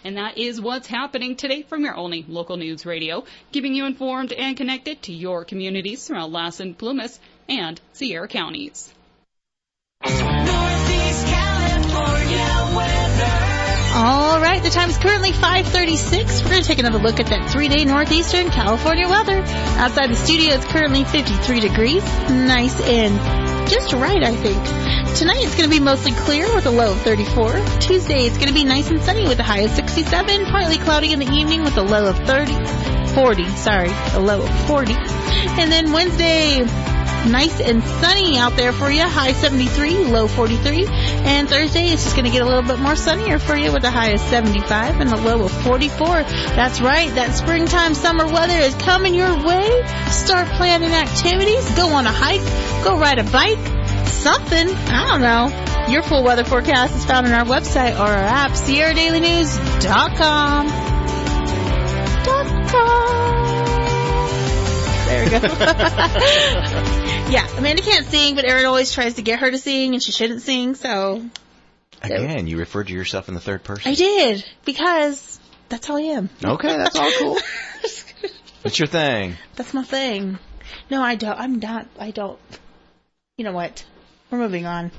And that is what's happening today from your only local news radio, keeping you informed and connected to your communities throughout Lassen, Plumas, and Sierra counties. Northeast California weather. All right, the time is currently 5:36. We're going to take another look at that 3-day northeastern California weather. Outside the studio, it's currently 53 degrees. Nice and just right, I think. Tonight, it's going to be mostly clear with a low of 34. Tuesday, it's going to be nice and sunny with a high of 67. Partly cloudy in the evening with a low of 40. A low of 40. And then Wednesday, nice and sunny out there for you. High 73, low 43. And Thursday, it's just going to get a little bit more sunnier for you with a high of 75 and a low of 44. That's right. That springtime summer weather is coming your way. Start planning activities. Go on a hike. Go ride a bike. Something. I don't know. Your full weather forecast is found on our website or our app, SierraDailyNews.com. There we go. Yeah, Amanda can't sing, but Erin always tries to get her to sing, and she shouldn't sing, so... Again, you referred to yourself in the third person. I did, because that's how I am. Okay, that's all cool. What's your thing? That's my thing. No, I don't. I don't. You know what? We're moving on.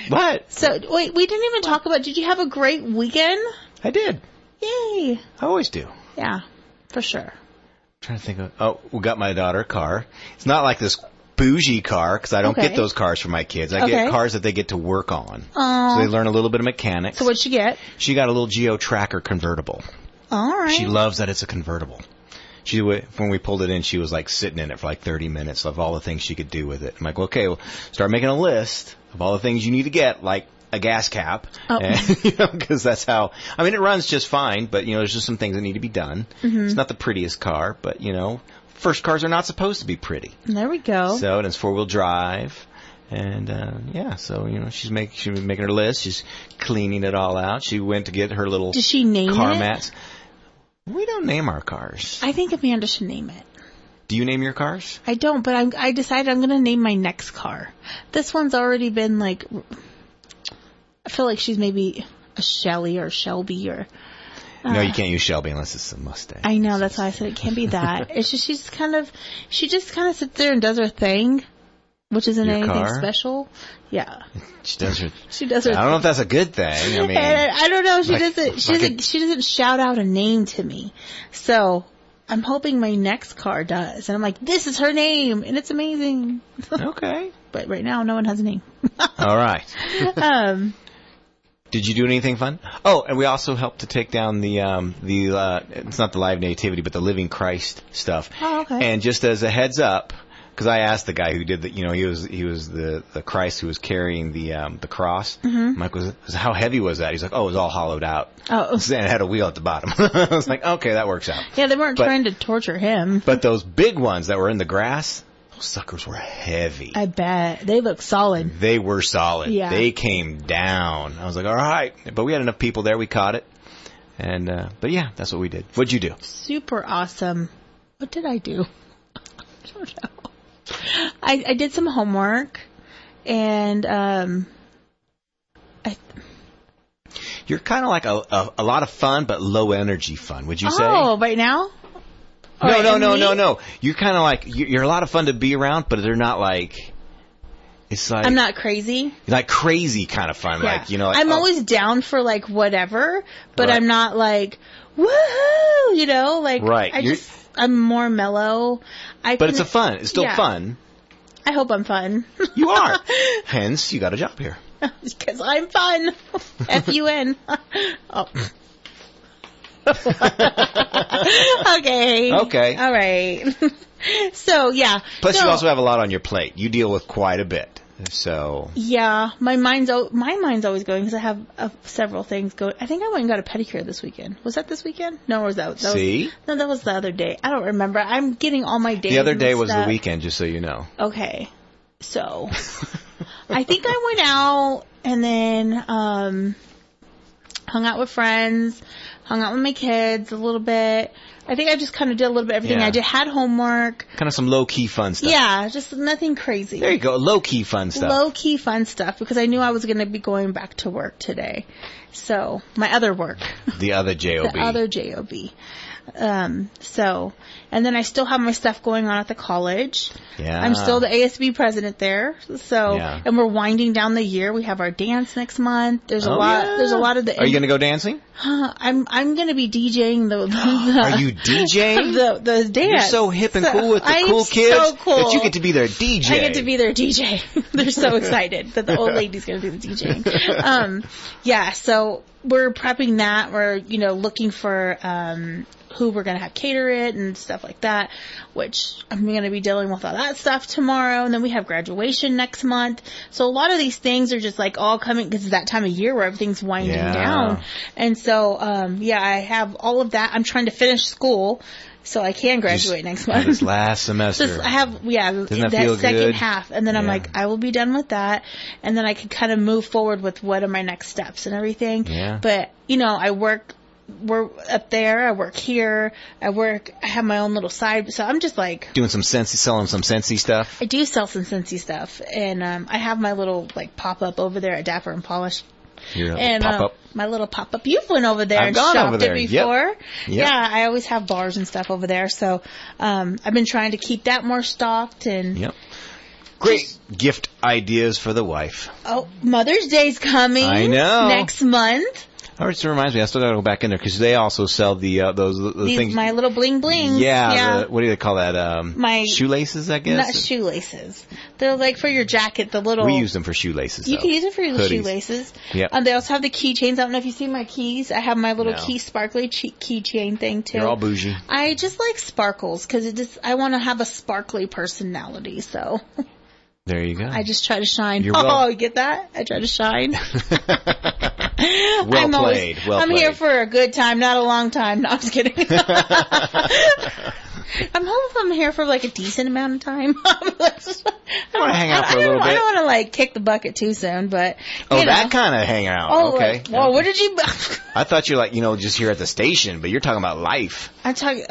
What? So, wait, we didn't even talk about, did you have a great weekend? I did. Yay. I always do. Yeah, for sure. I'm trying to think of, we got my daughter a car. It's not like this bougie car, because I don't get those cars for my kids. I get cars that they get to work on. So they learn a little bit of mechanics. So what'd she get? She got a little Geo Tracker convertible. All right. She loves that it's a convertible. When we pulled it in, she was like sitting in it for like 30 minutes of all the things she could do with it. I'm like, okay, well, start making a list of all the things you need to get, like a gas cap. Because that's how, I mean, it runs just fine, but, there's just some things that need to be done. Mm-hmm. It's not the prettiest car, but, first cars are not supposed to be pretty. There we go. So, and it's 4-wheel drive. And, she's making her list. She's cleaning it all out. She went to get her little Does she name car it? mats. We don't name our cars. I think Amanda should name it. Do you name your cars? I don't, but I decided I'm going to name my next car. This one's already been, feel like she's maybe a Shelly or Shelby or... No, you can't use Shelby unless it's a Mustang. I know, that's why I said it can't be that. It's just she just kind of sits there and does her thing, which isn't Your anything car? special. Yeah. She does her. She does her I don't know if that's a good thing. I mean, I don't know. She like- doesn't. She doesn't shout out a name to me. So I'm hoping my next car does, and I'm like, this is her name, and it's amazing. Okay. But right now, no one has a name. All right. Did you do anything fun? Oh, and we also helped to take down the it's not the live nativity, but the Living Christ stuff. Oh, okay. And just as a heads up, because I asked the guy who did the, he was the Christ who was carrying the cross. Mhm. Mike was how heavy was that? He's like, oh, it was all hollowed out. Oh. And it had a wheel at the bottom. I was like, okay, that works out. Yeah, they weren't But- trying to torture him. But those big ones that were in the grass, those suckers were heavy. I bet they look solid. They were solid. Yeah. They came down. I was like, all right. But we had enough people there. We caught it. And, but yeah, that's what we did. What'd you do? Super awesome. What did I do? I don't know. I did some homework, and You're kind of like a lot of fun, but low energy fun, would you say? Oh, right now? No. You're kind of like, you're a lot of fun to be around, but they're not like, it's like. I'm not crazy. Like crazy kind of fun. Yeah. Like, like, I'm oh, always down for like whatever, but Right. I'm not like woohoo, like Right. I'm more mellow. But it's it's still yeah. fun. I hope I'm fun. You are. Hence, you got a job here. Because I'm fun. F-U-N. Oh. Okay. Okay. All right. So, yeah. Plus, So, you also have a lot on your plate. You deal with quite a bit. So. yeah, my mind's always going because I have several things going. I think I went and got a pedicure this weekend. Was that this weekend? No, or was that? See? No, that was the other day. I don't remember. I'm getting all my days. The other day mixed was the up. weekend, just so you know. Okay. So, I think I went out and then hung out with friends, hung out with my kids a little bit. I think I just kind of did a little bit of everything. Yeah. I had homework. Kind of some low-key fun stuff. Yeah, just nothing crazy. There you go. Low-key fun stuff. Low-key fun stuff because I knew I was going to be going back to work today. So, my other work. The other JOB. The other JOB. So, and then I still have my stuff going on at the college. Yeah. I'm still the ASB president there. So, Yeah. and we're winding down the year. We have our dance next month. There's a Oh, lot. yeah. There's a lot of the. Are you going to go dancing? I'm going to be DJing the Are you DJing? the dance. You're so hip and cool with the I'm cool kids so cool. that you get to be their DJ. I get to be their DJ. They're so excited that the old lady's going to do the DJing. Yeah, so we're prepping that. We're, looking for who we're going to have cater it and stuff like that, which I'm going to be dealing with all that stuff tomorrow. And then we have graduation next month. So a lot of these things are just like all coming because it's that time of year where everything's winding down. And so, I have all of that. I'm trying to finish school so I can graduate next month. This last semester. Just, I have, Doesn't that that feel second good? half. And then I'm like, I will be done with that. And then I can kind of move forward with what are my next steps and everything. Yeah. But, we're up there, I work here, I have my own little side, so I'm just like... Doing some selling some Scentsy stuff? I do sell some Scentsy stuff, and I have my little, pop-up over there at Dapper and Polish. Your And pop-up? My little pop-up. You've went over there I've and gone shopped over there. it before. Yep. Yeah, I always have bars and stuff over there, so I've been trying to keep that more stocked. And Yep. Great gift ideas for the wife. Oh, Mother's Day's coming. I know. Next month. Oh, it reminds me, I still got to go back in there because they also sell the These, things. my little bling blings. Yeah. What do they call that? My shoelaces, I guess. Not shoelaces. They're like for your jacket. The little. We use them for shoelaces. You though. can use it for your Hoodies. shoelaces. Yep. They also have the keychains. I don't know if you see my keys. I have my little No. key sparkly keychain thing too. You're all bougie. I just like sparkles because I want to have a sparkly personality. So. There you go. I just try to shine. You're well- you get that? I try to shine. Well played. I'm here for a good time, not a long time. No, I'm just kidding. I'm hoping I'm here for like a decent amount of time. I want to hang out for a little bit. I don't want to like kick the bucket too soon, but that kind of hang out. Oh, okay. like, well, what did you? I thought you're like, just here at the station, but you're talking about life. I'm talking.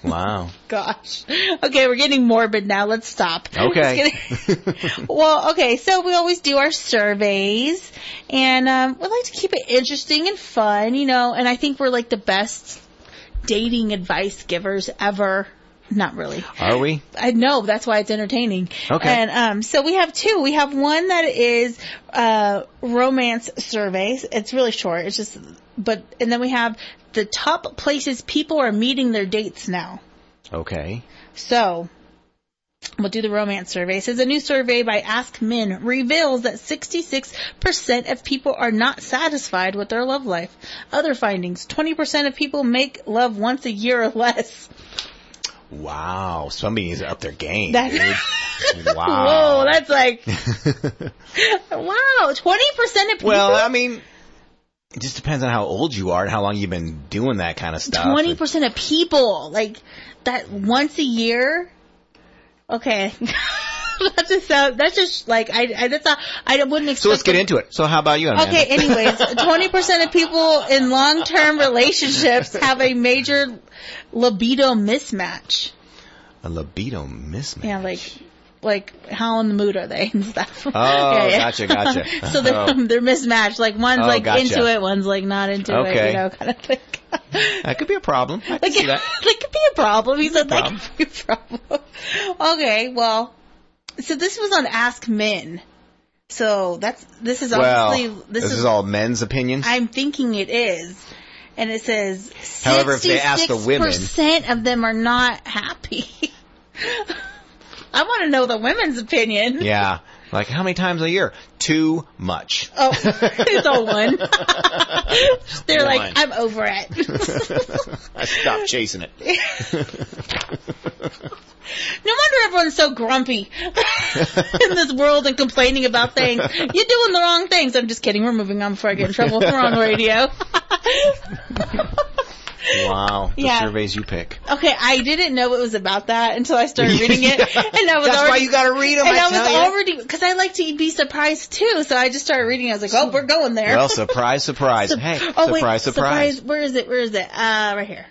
Wow. Gosh. Okay, we're getting morbid now. Let's stop. Okay. Well, okay, so we always do our surveys, and we like to keep it interesting and fun, and I think we're like the best dating advice givers ever. Not really. Are we? I know, that's why it's entertaining. Okay. And so we have two. We have one that is romance surveys. It's really short. It's just, and then we have the top places people are meeting their dates now. Okay. So we'll do the romance survey. It says a new survey by Ask Men reveals that 66% of people are not satisfied with their love life. Other findings: 20% of people make love once a year or less. Wow, somebody needs to up their game, Wow. Whoa, that's like, wow, 20% of people. Well, I mean, it just depends on how old you are and how long you've been doing that kind of stuff. 20% of people, like, that once a year? Okay. That's just like, I wouldn't expect. So let's get into it. So how about you, Amanda? Okay, anyways, 20% of people in long-term relationships have a major libido mismatch. A libido mismatch? Yeah, like how in the mood are they and stuff. Oh, yeah. Gotcha. So they're mismatched. Like one's gotcha. into it, one's like not into it, kind of thing. That could be a problem. I can see that. That could be a problem. He said that could be a problem. Okay, well, so this was on Ask Men. So this is obviously this is all men's opinions. I'm thinking it is. And it says, however, if they ask the women, 66% of them are not happy. I want to know the women's opinion. Yeah. Like, how many times a year? Too much. Oh, it's all one. They're one. like, I'm over it. I stopped chasing it. No wonder everyone's so grumpy in this world and complaining about things. You're doing the wrong things. I'm just kidding. We're moving on before I get in trouble. We're on the radio. Wow. The surveys you pick. Okay, I didn't know it was about that until I started reading it. And I was That's why you got to read them. And I was already, because I like to be surprised too, so I just started reading. I was like, oh, we're going there. Well, surprise. Hey, surprise. Where is it? Right here.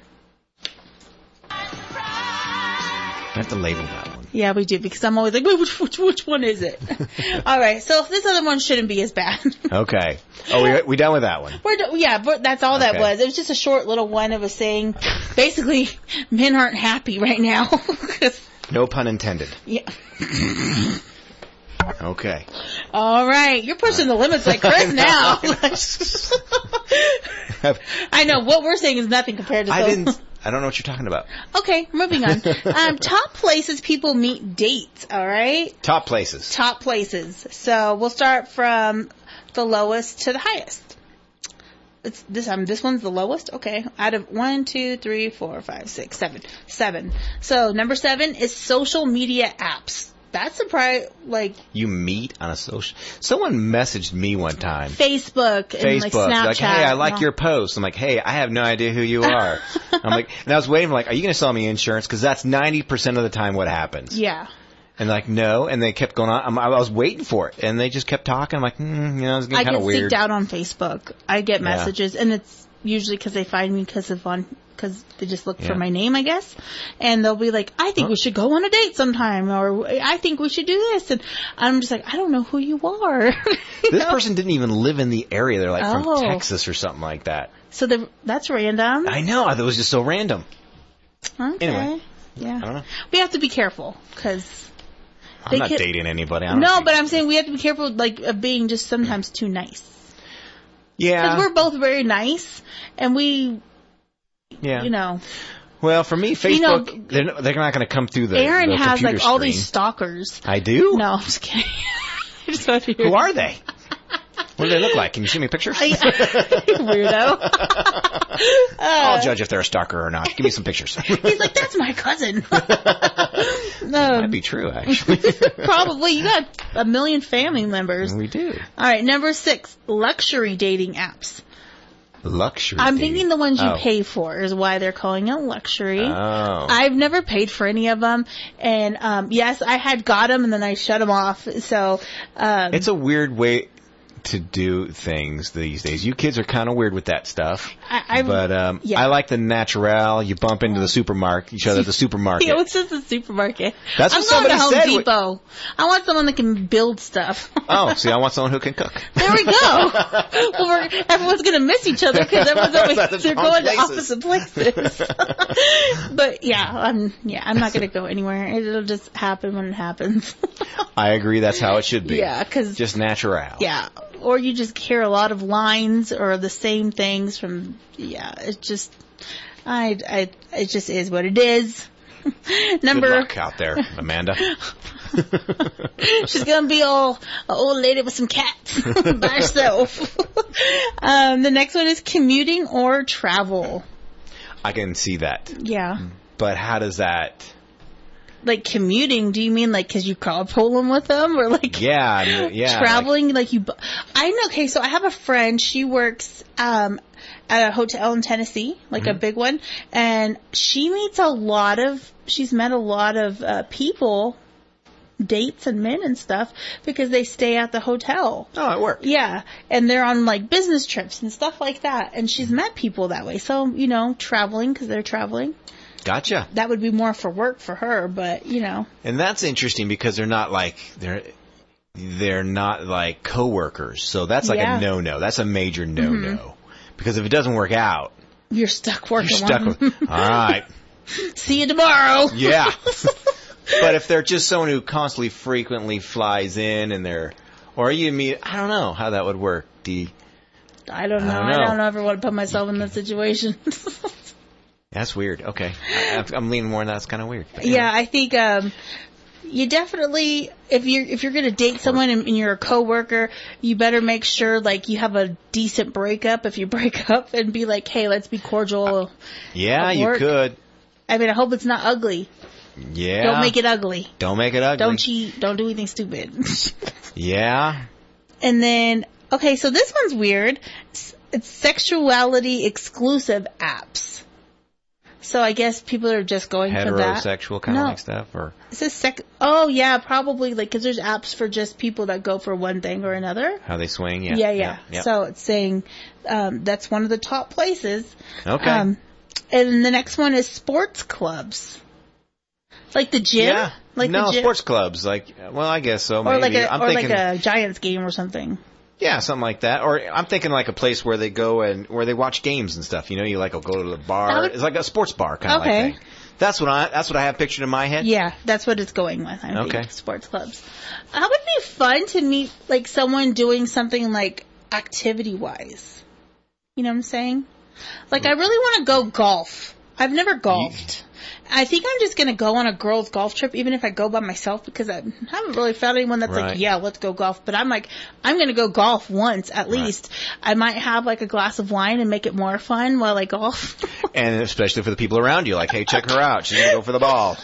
I have to label that one. Yeah, we do, because I'm always like, wait, which one is it? All right, so this other one shouldn't be as bad. Okay. Oh, we done with that one? But that's all that was. It was just a short little one. It was saying, basically, men aren't happy right now. No pun intended. Yeah. Okay. All right, you're pushing the limits like Chris now. I know, what we're saying is nothing compared to I don't know what you're talking about. Okay, moving on. Top places people meet dates, all right? Top places. So we'll start from the lowest to the highest. This one's the lowest? Okay. Out of 1, 2, 3, 4, 5, 6, 7. 7. So number 7 is social media apps. That's surprising. Like, you meet on a social. Someone messaged me one time. Facebook and like Snapchat. Like, hey, I like your post. I'm like, hey, I have no idea who you are. I'm like, and I was waiting for like, are you going to sell me insurance? Because that's 90% of the time what happens. Yeah. And like, no, and they kept going on. I was waiting for it, and they just kept talking. I'm like, it's getting kind of weird. I get seeked out on Facebook. I get messages, and it's usually because they find me because they just look for my name, I guess. And they'll be like, I think we should go on a date sometime, or I think we should do this. And I'm just like, I don't know who you are. This person didn't even live in the area. They're like from Texas or something like that. So that's random. I know. That was just so random. Okay. Anyway. Yeah. I don't know. We have to be careful, because I'm not dating anybody. But I'm saying we have to be careful, like, of being just sometimes too nice. Yeah. Because we're both very nice, and we... Yeah. You know. Well, for me, Facebook, they're not going to come through the Aaron the has like all screen. these stalkers. I do? No, I'm just kidding. Who are they? What do they look like? Can you see me pictures? Weirdo. I'll judge if they're a stalker or not. Give me some pictures. He's like, that's my cousin. Might be true, actually. Probably. You got 1 million family members. We do. All right, number 6, luxury dating apps. Luxury. I'm thinking the ones you pay for is why they're calling it luxury. Oh. I've never paid for any of them, and yes, I had got them and then I shut them off. So it's a weird way to do things these days. You kids are kind of weird with that stuff. I like the natural. You bump into the supermarket, each other at the supermarket. Yeah, what's just the supermarket? That's what I'm going to somebody Home Depot. I want someone that can build stuff. Oh, see, I want someone who can cook. There we go. Well, everyone's going to miss each other because everyone's always they're going to opposite places. But I'm not going to go anywhere. It'll just happen when it happens. I agree. That's how it should be. Yeah, because just natural. Yeah, or you just hear a lot of lines or the same things from. Yeah, it just, it just is what it is. Good luck out there, Amanda. She's gonna be an old lady with some cats by herself. The next one is commuting or travel. I can see that. Yeah. But how does that? Like commuting, do you mean like because you carpool them with them, or like traveling? Like you, I know. Okay, so I have a friend. She works at a hotel in Tennessee, like a big one, and she meets she's met a lot of people, dates and men and stuff, because they stay at the hotel. Oh, it works. Yeah, and they're on like business trips and stuff like that, and she's met people that way. So traveling because they're traveling. Gotcha. That would be more for work for her, but And that's interesting because they're not like coworkers. So that's like a no-no. That's a major no-no. Because if it doesn't work out, you're stuck working. All right. See you tomorrow. Yeah. But if they're just someone who constantly, frequently flies in and I don't know how that would work. I don't know. I don't ever want to put myself in that situation. That's weird. Okay. I'm leaning more on that's kind of weird. Yeah, I think you definitely, if you're going to date someone and you're a coworker, you better make sure like you have a decent breakup if you break up, and be like, hey, let's be cordial. Yeah, you could. I mean, I hope it's not ugly. Yeah. Don't make it ugly. Don't make it ugly. Don't cheat. Don't do anything stupid. Yeah. And then, okay, so this one's weird. It's sexuality exclusive apps. So I guess people are just going for that. Heterosexual kind of like stuff, or is this oh yeah, probably like because there's apps for just people that go for one thing or another. How they swing, yeah. Yeah. So it's saying that's one of the top places. Okay. And the next one is sports clubs, like the gym. Yeah. Like no the gym? Sports clubs, like I guess so. Or maybe. like a Giants game or something. Yeah, something like that. Or I'm thinking like a place where they go and where they watch games and stuff. You go to the bar. It's like a sports bar kind of like thing. That's what I have pictured in my head. Yeah, that's what it's going with. I think sports clubs. That would be fun to meet like someone doing something like activity wise. You know what I'm saying? Like I really want to go golf. I've never golfed. I think I'm just going to go on a girls' golf trip, even if I go by myself, because I haven't really found anyone that's like, yeah, let's go golf. But I'm like, I'm going to go golf once at least. I might have like a glass of wine and make it more fun while I golf. And especially for the people around you, like, hey, check her out. She's going to go for the ball.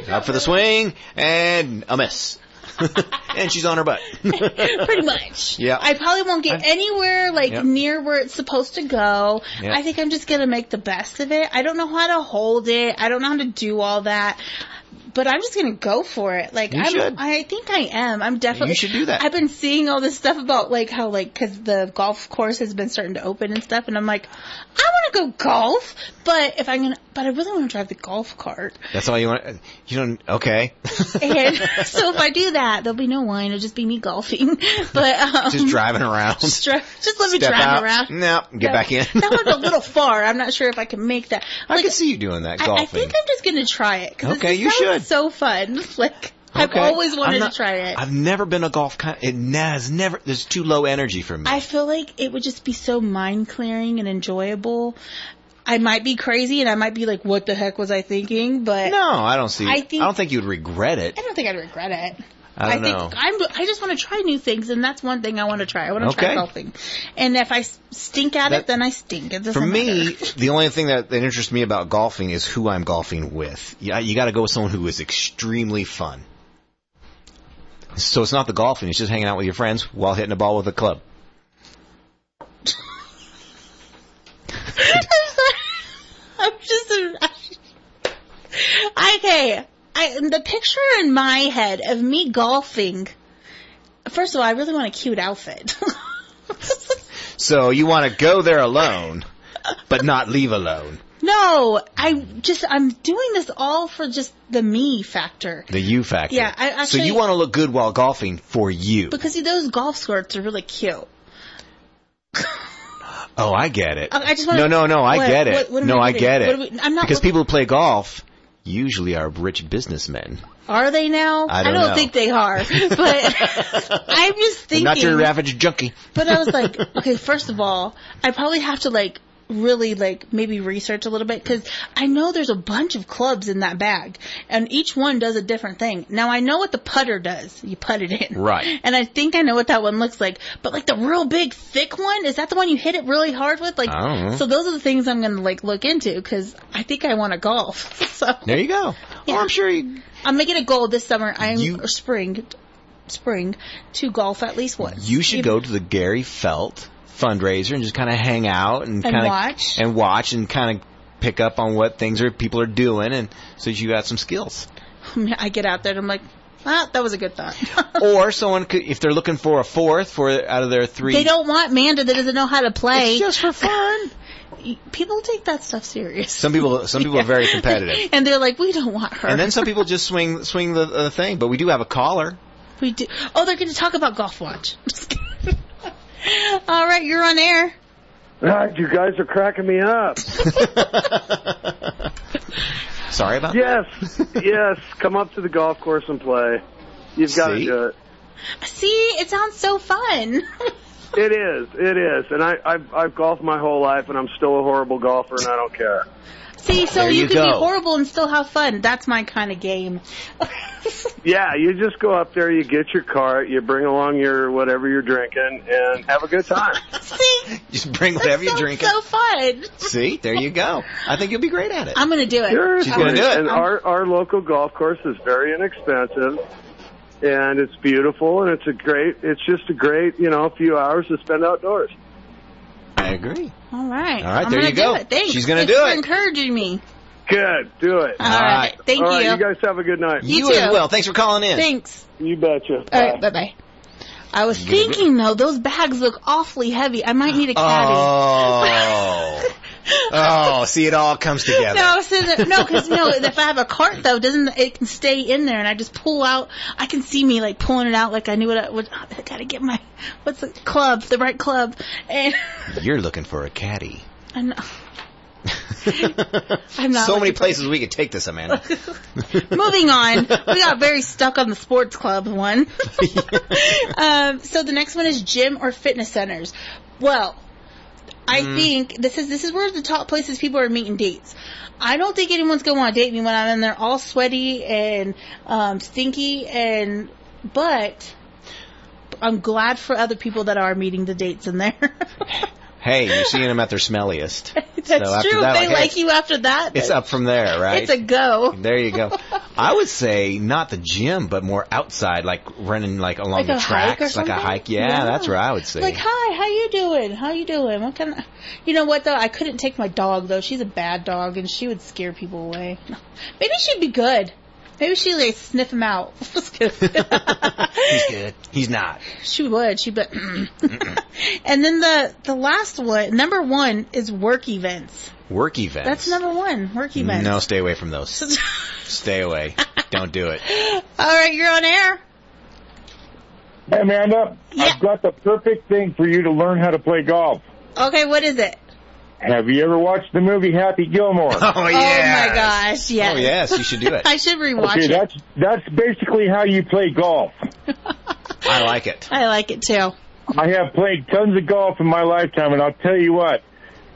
Up for the swing and a miss. And she's on her butt. Pretty much. Yeah. I probably won't get anywhere near where it's supposed to go. Yep. I think I'm just going to make the best of it. I don't know how to hold it. I don't know how to do all that. But I'm just going to go for it. Like I think I am. I'm definitely. You should do that. I've been seeing all this stuff about like how because the golf course has been starting to open and stuff, and I'm like, I want to go golf, but I really want to drive the golf cart. That's all you want. You don't. Okay. And so if I do that, there'll be no wine. It'll just be me golfing. But just driving around. Just let me drive around. No, get back in. That one's a little far. I'm not sure if I can make that. I can see you doing that golfing. I think I'm just going to try it. Okay, you should. So fun. Like I've always wanted to try it. I've never been a golf there's too low energy for me. I feel like it would just be so mind clearing and enjoyable. I might be crazy and I might be like, what the heck was I thinking? But no, I don't think you'd regret it. I don't think I'd regret it. I know. I just want to try new things, and that's one thing I want to try. I want to try golfing. And if I stink at it, then I stink. It doesn't matter. The only thing that interests me about golfing is who I'm golfing with. You got to go with someone who is extremely fun. So it's not the golfing; it's just hanging out with your friends while hitting a ball with a club. I'm just okay. The picture in my head of me golfing First of all, I really want a cute outfit. So you want to go there alone, but not leave alone. No, I'm doing this all for just the me factor. The you factor. Yeah, I actually. So you want to look good while golfing for you. Because see, those golf skirts are really cute. Oh, I get it. I just want No, I get it. I get it. I'm not because people who play golf usually are rich businessmen. Are they now? I don't know. think they are. But I'm just thinking. Not your average junkie. But I was like, okay, first of all, I probably have to really maybe research a little bit, because I know there's a bunch of clubs in that bag and each one does a different thing. Now I know what the putter does. You put it in. Right. And I think I know what that one looks like. But the real big thick one, is that the one you hit it really hard with? I don't know. So those are the things I'm going to look into, because I think I want to golf. So there you go. Yeah. Well, I'm sure I'm making a goal this summer. Or spring to golf at least once. You should go to the Gary Felt fundraiser and just kind of hang out and kind of watch and kind of pick up on what people are doing, and so you got some skills. I get out there and I'm like, that was a good thought. Or someone could, if they're looking for a fourth out of their three. They don't want Manda that doesn't know how to play. It's just for fun. People take that stuff serious. Some people are very competitive, and they're like, we don't want her. And then some people just swing the thing. But we do have a caller. We do. Oh, they're going to talk about Golf Watch. All right, you're on air. You guys are cracking me up. Sorry about that. Yes. Come up to the golf course and play. You've got to do it. See, it sounds so fun. It is. And I've golfed my whole life, and I'm still a horrible golfer, and I don't care. See, so you can be horrible and still have fun. That's my kind of game. Yeah, you just go up there, you get your cart, you bring along your whatever you're drinking, and have a good time. See? Just bring whatever you're drinking. So fun. See? There you go. I think you'll be great at it. I'm going to do it. Sure, she's going to do it. And our local golf course is very inexpensive, and it's beautiful, and it's just a great, few hours to spend outdoors. I agree. All right. There you go. Thanks. She's going to do Thanks it. for encouraging me. Good. Do it. All right. Thank you. All right, you guys have a good night. You as well. Thanks for calling in. Thanks. You betcha. All right. Bye-bye. I was thinking, though, those bags look awfully heavy. I might need a caddy. Oh, see, it all comes together. Because if I have a cart, though, it can stay in there, and I just pull out. I can see me pulling it out like I knew I gotta get what's the club, the right club. And you're looking for a caddy. I know. I'm not. So many places we could take this, Amanda. Moving on. We got very stuck on the sports club one. So the next one is gym or fitness centers. Well, I think this is where the top places people are meeting dates. I don't think anyone's going to want to date me when I'm in there all sweaty and stinky, but I'm glad for other people that are meeting the dates in there. Hey, you're seeing them at their smelliest. That's true. If they like you after that, it's up from there, right? It's a go. There you go. I would say not the gym, but more outside, running along the tracks, like a hike. Yeah, that's where I would say. Hi, how you doing? How you doing? What kind of? You know what though? I couldn't take my dog though. She's a bad dog, and she would scare people away. Maybe she'd be good. Maybe she'd sniff him out. He's good. He's not. She would. And then the last one, number one, is work events. Work events? That's number one, work events. No, stay away from those. Stay away. Don't do it. All right, you're on air. Hey, Amanda, I've got the perfect thing for you to learn how to play golf. Okay, what is it? Have you ever watched the movie Happy Gilmore? Oh, yeah. Oh, my gosh, yes. Oh, yes, you should do it. I should rewatch it. That's basically how you play golf. I like it. I like it, too. I have played tons of golf in my lifetime, and I'll tell you what,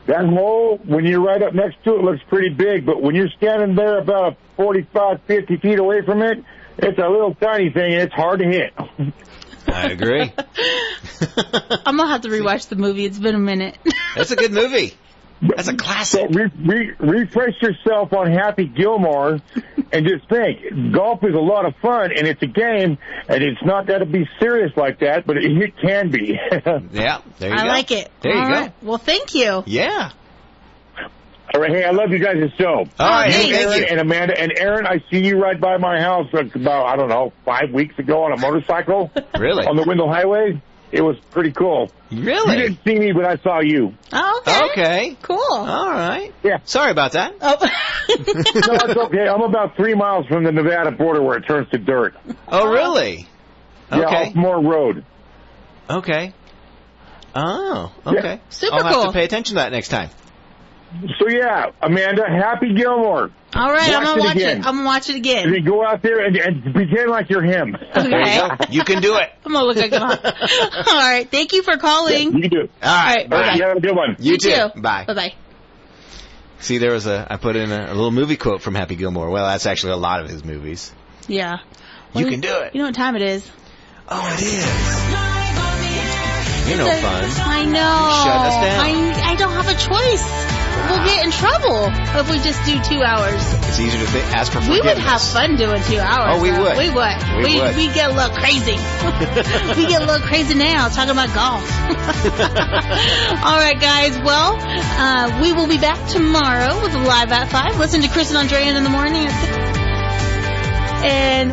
that hole, when you're right up next to it, looks pretty big, but when you're standing there about 45, 50 feet away from it, it's a little tiny thing, and it's hard to hit. I agree. I'm going to have to rewatch the movie. It's been a minute. That's a good movie. That's a classic. So refresh yourself on Happy Gilmore and just think, golf is a lot of fun, and it's a game, and it's not got to be serious like that, but it can be. Yeah, there you go. I like it. There you go. Right. Well, thank you. Yeah. All right, hey, I love you guys' show. All right, Aaron thank you. and Amanda. And Aaron, I see you right by my house about, I don't know, 5 weeks ago on a motorcycle. Really? On the Wendell Highway. It was pretty cool. Really? You didn't see me, but I saw you. Oh, okay. Okay. Cool. All right. Yeah. Sorry about that. Oh. No, it's okay. I'm about 3 miles from the Nevada border where it turns to dirt. Oh, really? Yeah, Okay. off Moore Road. Okay. Oh, okay. Yeah. Super I'll have cool. to pay attention to that next time. So, yeah, Amanda, Happy Gilmore. All right, I'm gonna watch again. it. I'm gonna watch it And again. then go out there and pretend like you're him. There you go. You can do it. I'm gonna look like him. All right, thank you for calling. You can do it. All right. All right, Bye. You have a good one. You too. Bye. Bye. See, I put in a little movie quote from Happy Gilmore. Well, that's actually a lot of his movies. Yeah. You can do it. You know what time it is? Oh, it is. You're no fun. I know. Shut us down. I don't have a choice. We'll get in trouble if we just do 2 hours. It's easier to ask for We forgiveness. would have fun doing 2 hours. Oh, we though. would. We would. We would. We get a little crazy. We get a little crazy now talking about golf. All right, guys. Well, we will be back tomorrow with Live at 5. Listen to Chris and Andrea in the morning. And